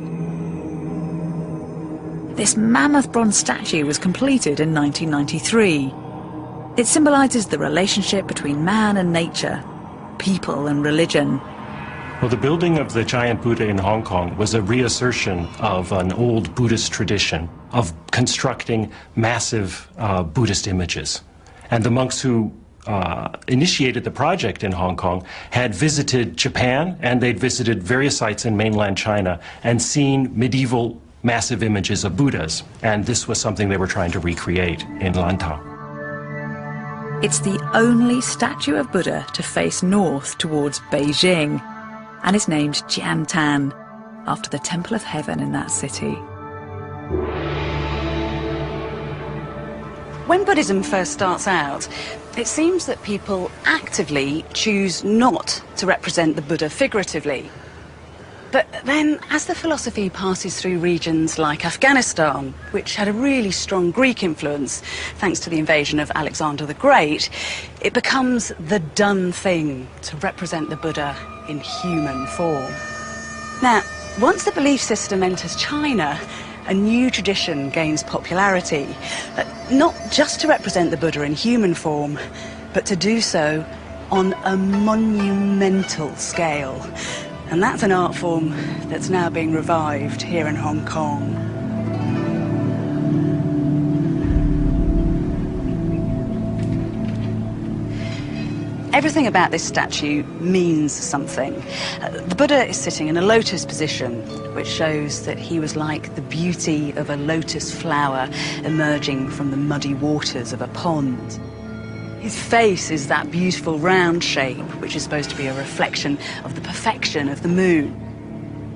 This mammoth bronze statue was completed in 1993. It symbolises the relationship between man and nature, people and religion. Well, the building of the giant Buddha in Hong Kong was a reassertion of an old Buddhist tradition of constructing massive Buddhist images. And the monks who initiated the project in Hong Kong had visited Japan, and they'd visited various sites in mainland China and seen medieval massive images of Buddhas. And this was something they were trying to recreate in Lantau. It's the only statue of Buddha to face north towards Beijing, and is named Jiantan, after the Temple of Heaven in that city. When Buddhism first starts out, it seems that people actively choose not to represent the Buddha figuratively. But then, as the philosophy passes through regions like Afghanistan, which had a really strong Greek influence, thanks to the invasion of Alexander the Great, it becomes the done thing to represent the Buddha in human form. Now, once the belief system enters China, a new tradition gains popularity, not just to represent the Buddha in human form, but to do so on a monumental scale. And that's an art form that's now being revived here in Hong Kong. Everything about this statue means something. The Buddha is sitting in a lotus position, which shows that he was like the beauty of a lotus flower emerging from the muddy waters of a pond. His face is that beautiful round shape, which is supposed to be a reflection of the perfection of the moon.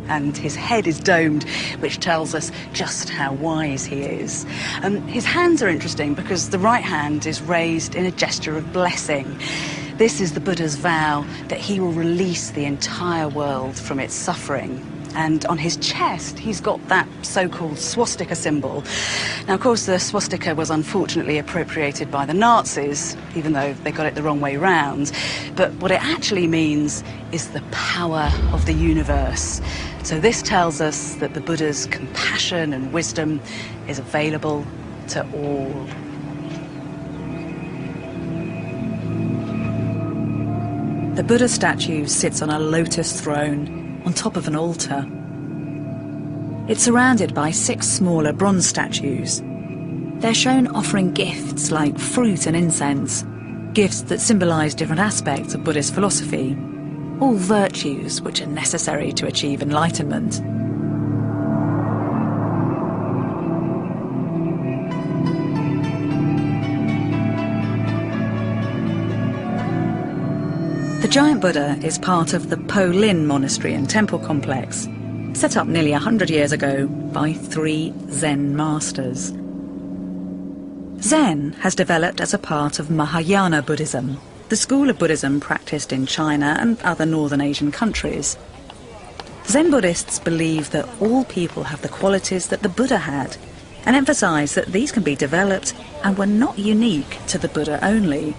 And his head is domed, which tells us just how wise he is. His hands are interesting because the right hand is raised in a gesture of blessing. This is the Buddha's vow that he will release the entire world from its suffering. And on his chest, he's got that so-called swastika symbol. Now, of course, the swastika was unfortunately appropriated by the Nazis, even though they got it the wrong way round. But what it actually means is the power of the universe. So this tells us that the Buddha's compassion and wisdom is available to all. The Buddha statue sits on a lotus throne on top of an altar. It's surrounded by 6 smaller bronze statues. They're shown offering gifts like fruit and incense, gifts that symbolise different aspects of Buddhist philosophy, all virtues which are necessary to achieve enlightenment. The giant Buddha is part of the Po Lin monastery and temple complex, set up nearly 100 years ago by 3 Zen masters. Zen has developed as a part of Mahayana Buddhism, the school of Buddhism practiced in China and other northern Asian countries. Zen Buddhists believe that all people have the qualities that the Buddha had, and emphasise that these can be developed and were not unique to the Buddha only.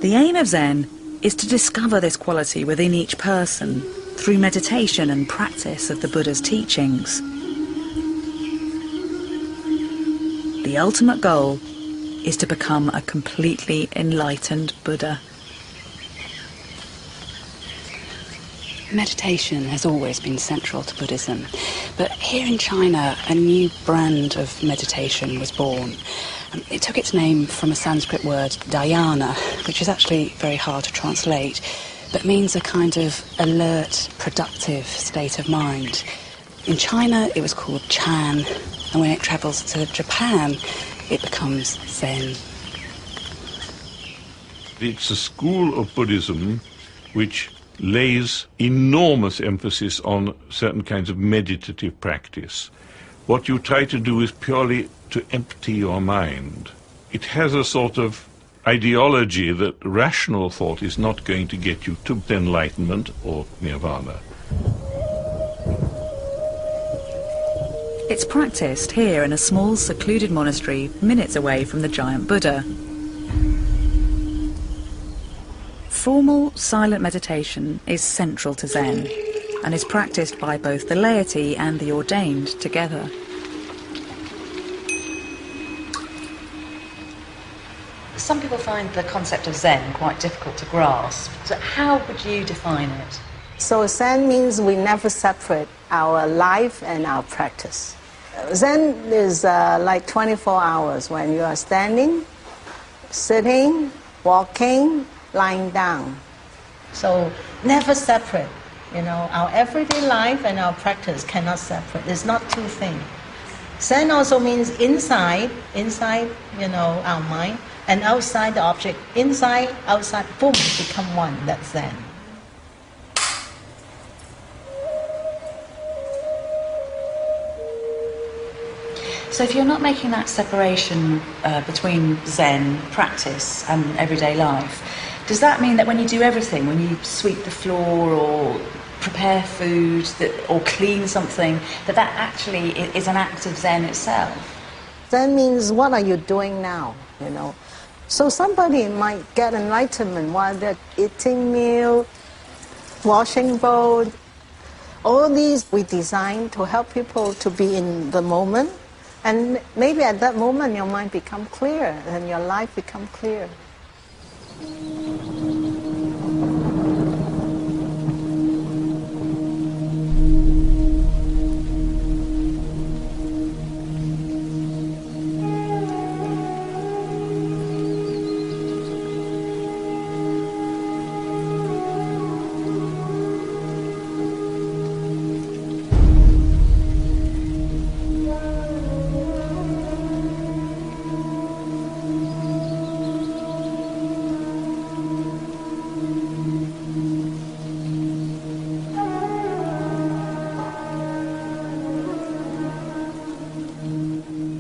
The aim of Zen is to discover this quality within each person through meditation and practice of the Buddha's teachings. The ultimate goal is to become a completely enlightened Buddha. Meditation has always been central to Buddhism, but here in China a new brand of meditation was born. It took its name from a Sanskrit word, dhyana, which is actually very hard to translate, but means a kind of alert, productive state of mind. In China it was called Chan, and when it travels to Japan it becomes Zen. It's a school of Buddhism which lays enormous emphasis on certain kinds of meditative practice. What you try to do is purely to empty your mind. It has a sort of ideology that rational thought is not going to get you to enlightenment or nirvana. It's practiced here in a small secluded monastery minutes away from the giant Buddha. Formal, silent meditation is central to Zen and is practiced by both the laity and the ordained together. Some people find the concept of Zen quite difficult to grasp. So how would you define it? So Zen means we never separate our life and our practice. Zen is like 24 hours when you are standing, sitting, walking, lying down. So never separate, our everyday life and our practice cannot separate. It's not two things. Zen also means inside, our mind, and outside the object. Inside, outside, boom, become one. That's Zen. So if you're not making that separation between Zen practice and everyday life, does that mean that when you do everything, when you sweep the floor or prepare food or clean something, that actually is an act of Zen itself? Zen means what are you doing now, So somebody might get enlightenment while they're eating meal, washing bowl. All these we designed to help people to be in the moment. And maybe at that moment your mind becomes clear and your life becomes clear.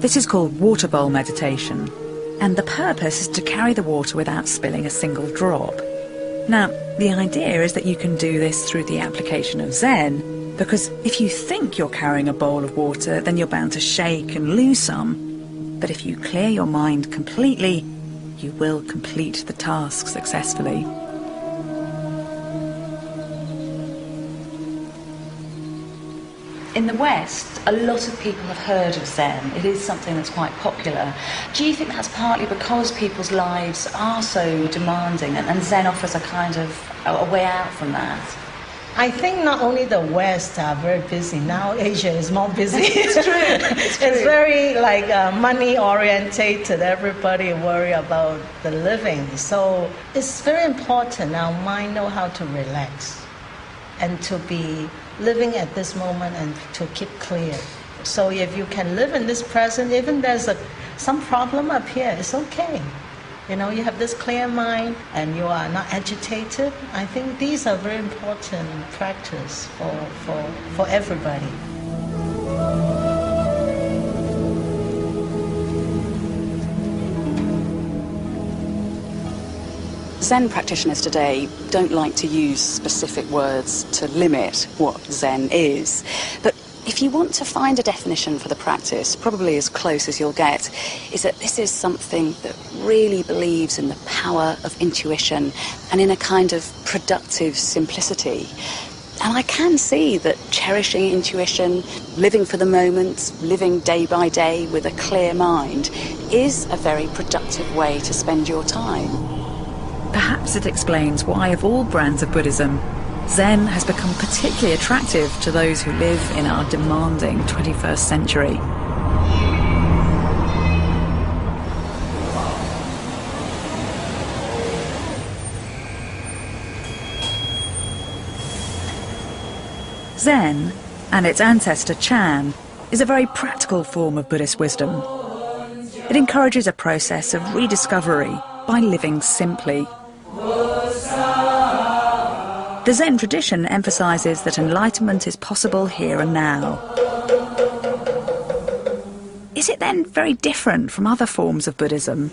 This is called water bowl meditation, and the purpose is to carry the water without spilling a single drop. Now, the idea is that you can do this through the application of Zen, because if you think you're carrying a bowl of water, then you're bound to shake and lose some. But if you clear your mind completely, you will complete the task successfully. In the West, a lot of people have heard of Zen. It is something that's quite popular. Do you think that's partly because people's lives are so demanding and Zen offers a kind of a way out from that? I think not only the West are very busy, now Asia is more busy. It's true. It's very money orientated. Everybody worry about the living. So it's very important our mind know how to relax and to be living at this moment and to keep clear. So if you can live in this present, even there's some problem up here, it's okay. You have this clear mind and you are not agitated. I think these are very important practice for everybody. Zen practitioners today don't like to use specific words to limit what Zen is, but if you want to find a definition for the practice, probably as close as you'll get, is that this is something that really believes in the power of intuition and in a kind of productive simplicity. And I can see that cherishing intuition, living for the moment, living day by day with a clear mind, is a very productive way to spend your time. Perhaps it explains why, of all brands of Buddhism, Zen has become particularly attractive to those who live in our demanding 21st century. Zen, and its ancestor Chan, is a very practical form of Buddhist wisdom. It encourages a process of rediscovery by living simply. The Zen tradition emphasizes that enlightenment is possible here and now. Is it then very different from other forms of Buddhism?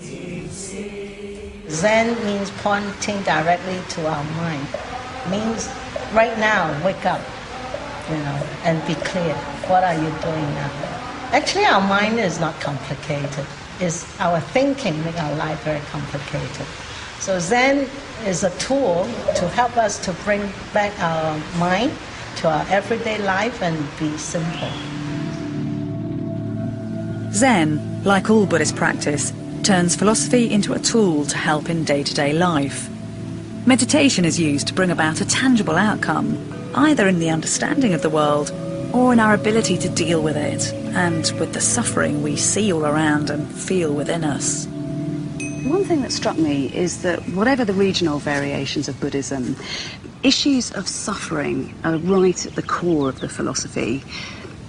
Zen means pointing directly to our mind. Means right now, wake up, and be clear. What are you doing now? Actually, our mind is not complicated. It's our thinking make our life very complicated. So Zen is a tool to help us to bring back our mind to our everyday life and be simple. Zen, like all Buddhist practice, turns philosophy into a tool to help in day-to-day life. Meditation is used to bring about a tangible outcome, either in the understanding of the world or in our ability to deal with it and with the suffering we see all around and feel within us. One thing that struck me is that whatever the regional variations of Buddhism, issues of suffering are right at the core of the philosophy.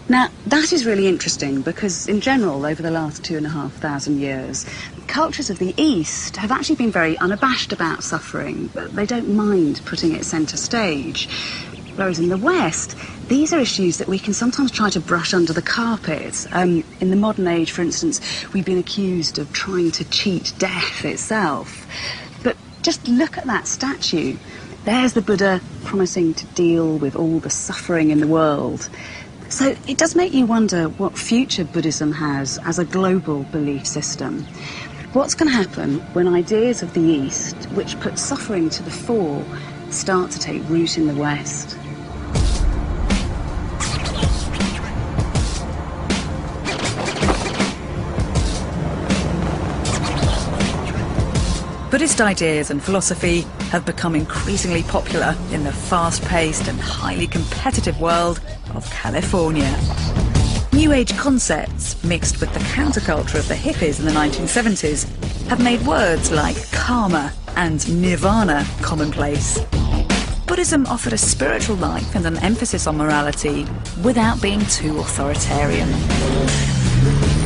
Now, that is really interesting because, in general, over the last 2,500 years, cultures of the East have actually been very unabashed about suffering, but they don't mind putting it centre stage. Whereas in the West, these are issues that we can sometimes try to brush under the carpet. In the modern age, for instance, we've been accused of trying to cheat death itself. But just look at that statue. There's the Buddha promising to deal with all the suffering in the world. So it does make you wonder what future Buddhism has as a global belief system. What's going to happen when ideas of the East, which put suffering to the fore, start to take root in the West? Buddhist ideas and philosophy have become increasingly popular in the fast-paced and highly competitive world of California. New Age concepts, mixed with the counterculture of the hippies in the 1970s, have made words like karma and nirvana commonplace. Buddhism offered a spiritual life and an emphasis on morality without being too authoritarian.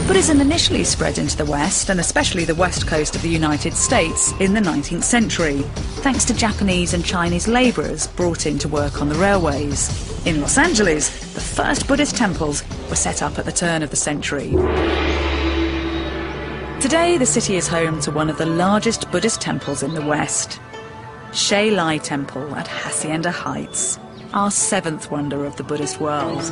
Buddhism initially spread into the West, and especially the west coast of the United States, in the 19th century, thanks to Japanese and Chinese labourers brought in to work on the railways. In Los Angeles, the first Buddhist temples were set up at the turn of the century. Today, the city is home to one of the largest Buddhist temples in the West. Shei Lai Temple at Hacienda Heights, our seventh wonder of the Buddhist world.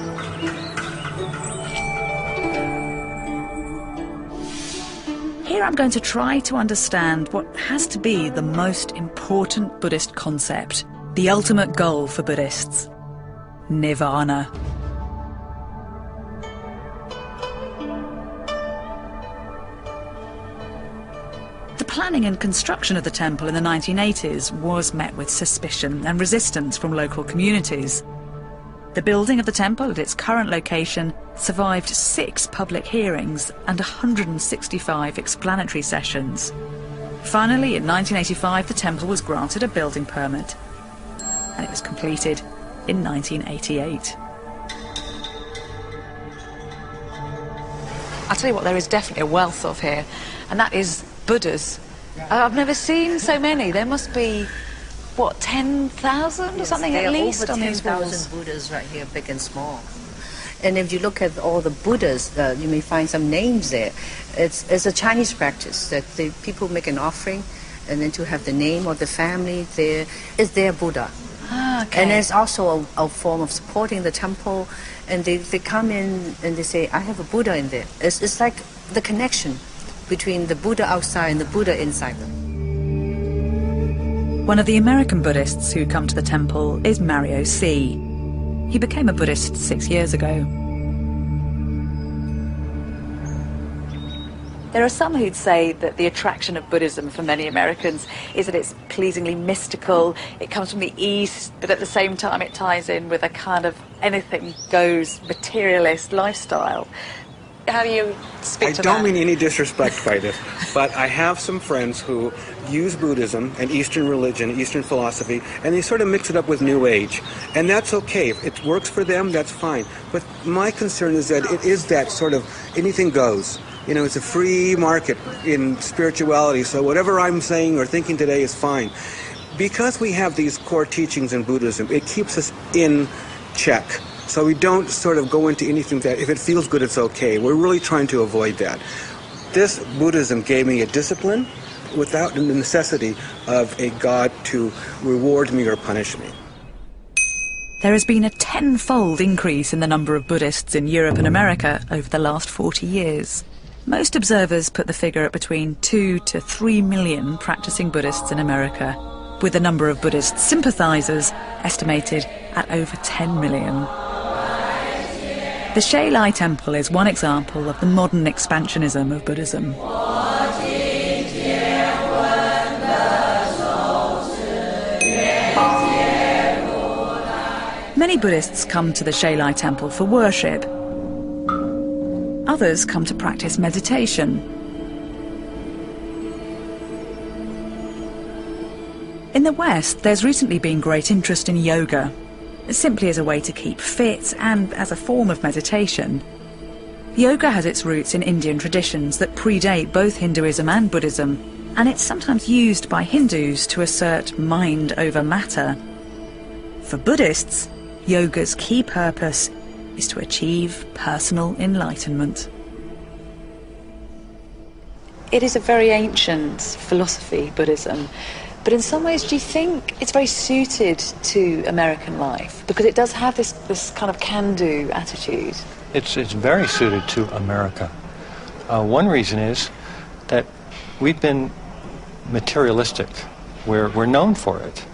Here I'm going to try to understand what has to be the most important Buddhist concept, the ultimate goal for Buddhists: nirvana. The planning and construction of the temple in the 1980s was met with suspicion and resistance from local communities. The building of the temple at its current location survived 6 public hearings and 165 explanatory sessions. Finally, in 1985, the temple was granted a building permit, and it was completed in 1988. I'll tell you what, there is definitely a wealth of here, and that is Buddhas. I've never seen so many. There must be, what, 10,000 or something at least on these walls? There are over 10,000 Buddhas right here, big and small. And if you look at all the Buddhas, you may find some names there. It's a Chinese practice that the people make an offering, and then to have the name of the family there is their Buddha. Ah. Okay. And it's also a form of supporting the temple. And they come in and they say, I have a Buddha in there. It's like the connection between the Buddha outside and the Buddha inside them. One of the American Buddhists who come to the temple is Mario C. He became a Buddhist 6 years ago. There are some who'd say that the attraction of Buddhism for many Americans is that it's pleasingly mystical, it comes from the East, but at the same time it ties in with a kind of anything goes materialist lifestyle. How do you speak to that? I don't mean any disrespect by this, but I have some friends who use Buddhism and Eastern religion, Eastern philosophy, and they sort of mix it up with New Age. And that's okay. If it works for them, that's fine. But my concern is that it is that sort of anything goes. You know, it's a free market in spirituality, so whatever I'm saying or thinking today is fine. Because we have these core teachings in Buddhism, it keeps us in check. So we don't sort of go into anything that if it feels good, it's okay. We're really trying to avoid that. This Buddhism gave me a discipline without the necessity of a God to reward me or punish me. There has been a tenfold increase in the number of Buddhists in Europe and America over the last 40 years. Most observers put the figure at between 2 to 3 million practicing Buddhists in America, with the number of Buddhist sympathizers estimated at over 10 million. The Shailai Temple is one example of the modern expansionism of Buddhism. Many Buddhists come to the Shailai Temple for worship. Others come to practice meditation. In the West, there's recently been great interest in yoga, simply as a way to keep fit and as a form of meditation. Yoga has its roots in Indian traditions that predate both Hinduism and Buddhism, and it's sometimes used by Hindus to assert mind over matter. For Buddhists, yoga's key purpose is to achieve personal enlightenment. It is a very ancient philosophy, Buddhism, but in some ways do you think it's very suited to American life? Because it does have this kind of can-do attitude. It's very suited to America. One reason is that we've been materialistic. We're known for it.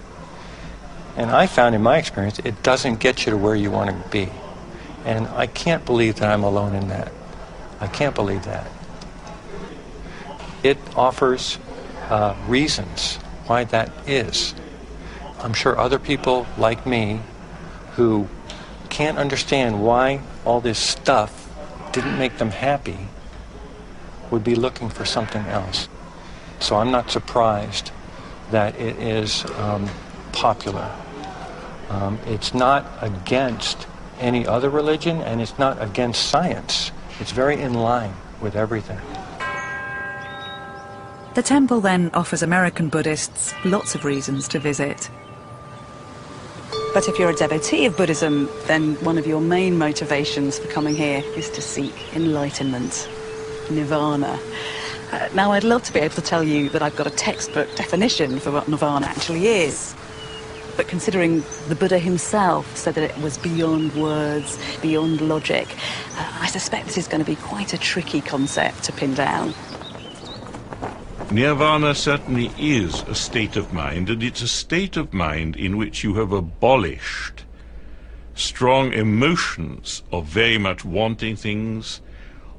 And I found in my experience it doesn't get you to where you want to be. And I can't believe that I'm alone in that. I can't believe that. It offers reasons why that is. I'm sure other people like me who can't understand why all this stuff didn't make them happy would be looking for something else. So I'm not surprised that it is popular. It's not against any other religion, and it's not against science. It's very in line with everything. The temple then offers American Buddhists lots of reasons to visit. But if you're a devotee of Buddhism, then one of your main motivations for coming here is to seek enlightenment, nirvana. Now, I'd love to be able to tell you that I've got a textbook definition for what nirvana actually is. But considering the Buddha himself said that it was beyond words, beyond logic, I suspect this is going to be quite a tricky concept to pin down. Nirvana certainly is a state of mind, and it's a state of mind in which you have abolished strong emotions of very much wanting things,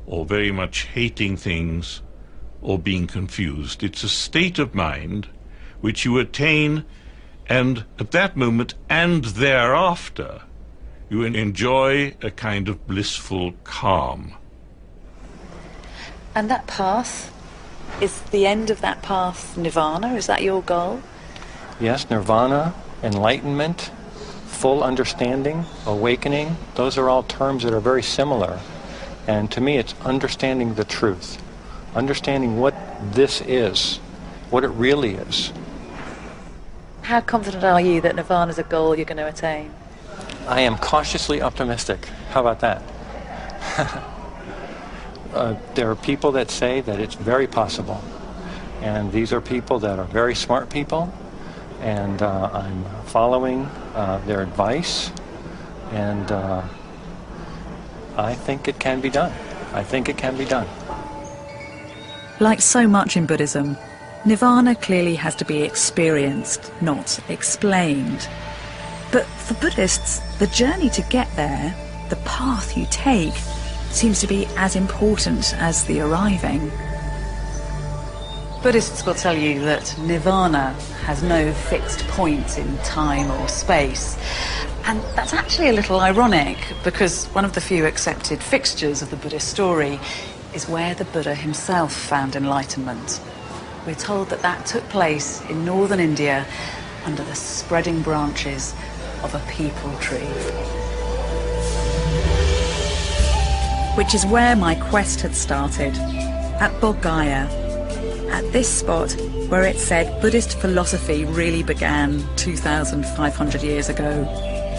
or very much hating things, or being confused. It's a state of mind which you attain, and at that moment and thereafter you enjoy a kind of blissful calm. And that path, is the end of that path nirvana? Is that your goal? Yes, nirvana, enlightenment, full understanding, awakening, those are all terms that are very similar. And to me, it's understanding the truth, understanding what this is, what it really is. How confident are you that nirvana is a goal you're going to attain? I am cautiously optimistic. How about that? There are people that say that it's very possible. And these are people that are very smart people, and I'm following their advice, and I think it can be done. I think it can be done. Like so much in Buddhism, Nirvana clearly has to be experienced, not explained. But for Buddhists, the journey to get there, the path you take, seems to be as important as the arriving. Buddhists will tell you that Nirvana has no fixed point in time or space. And that's actually a little ironic, because one of the few accepted fixtures of the Buddhist story is where the Buddha himself found enlightenment. We're told that that took place in northern India under the spreading branches of a peepal tree. Which is where my quest had started, at Bodh Gaya, at this spot where it said Buddhist philosophy really began 2,500 years ago.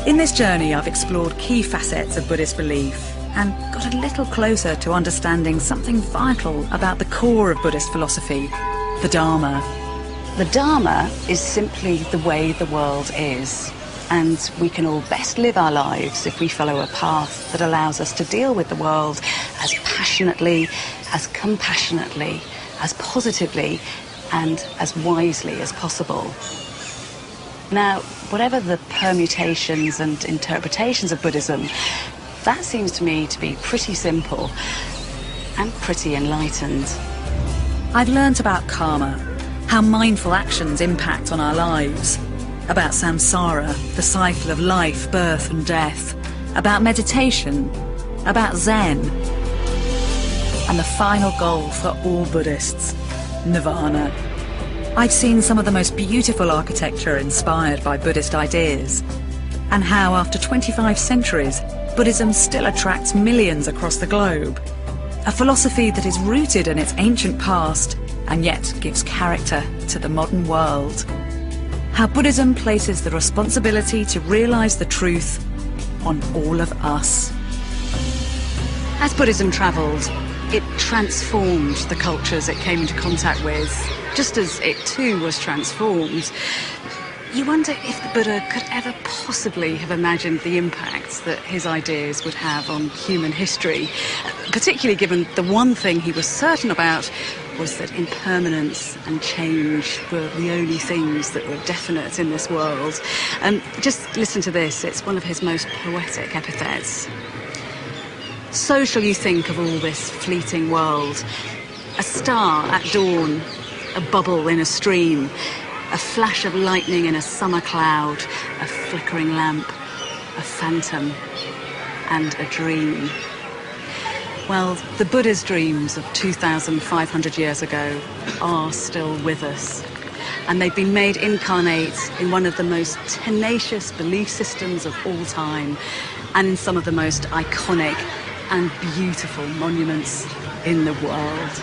In this journey, I've explored key facets of Buddhist belief and got a little closer to understanding something vital about the core of Buddhist philosophy, the Dharma. The Dharma is simply the way the world is, and we can all best live our lives if we follow a path that allows us to deal with the world as passionately, as compassionately, as positively, and as wisely as possible. Now, whatever the permutations and interpretations of Buddhism, that seems to me to be pretty simple and pretty enlightened. I've learnt about karma, how mindful actions impact on our lives, about samsara, the cycle of life, birth and death, about meditation, about Zen, and the final goal for all Buddhists, Nirvana. I've seen some of the most beautiful architecture inspired by Buddhist ideas, and how after 25 centuries, Buddhism still attracts millions across the globe. A philosophy that is rooted in its ancient past and yet gives character to the modern world. How Buddhism places the responsibility to realize the truth on all of us. As Buddhism traveled, it transformed the cultures it came into contact with, just as it too was transformed. You wonder if the Buddha could ever possibly have imagined the impact that his ideas would have on human history, particularly given the one thing he was certain about was that impermanence and change were the only things that were definite in this world. Just listen to this, it's one of his most poetic epithets. So shall you think of all this fleeting world, a star at dawn, a bubble in a stream, a flash of lightning in a summer cloud, a flickering lamp, a phantom, and a dream. Well, the Buddha's dreams of 2,500 years ago are still with us. And they've been made incarnate in one of the most tenacious belief systems of all time, and in some of the most iconic and beautiful monuments in the world.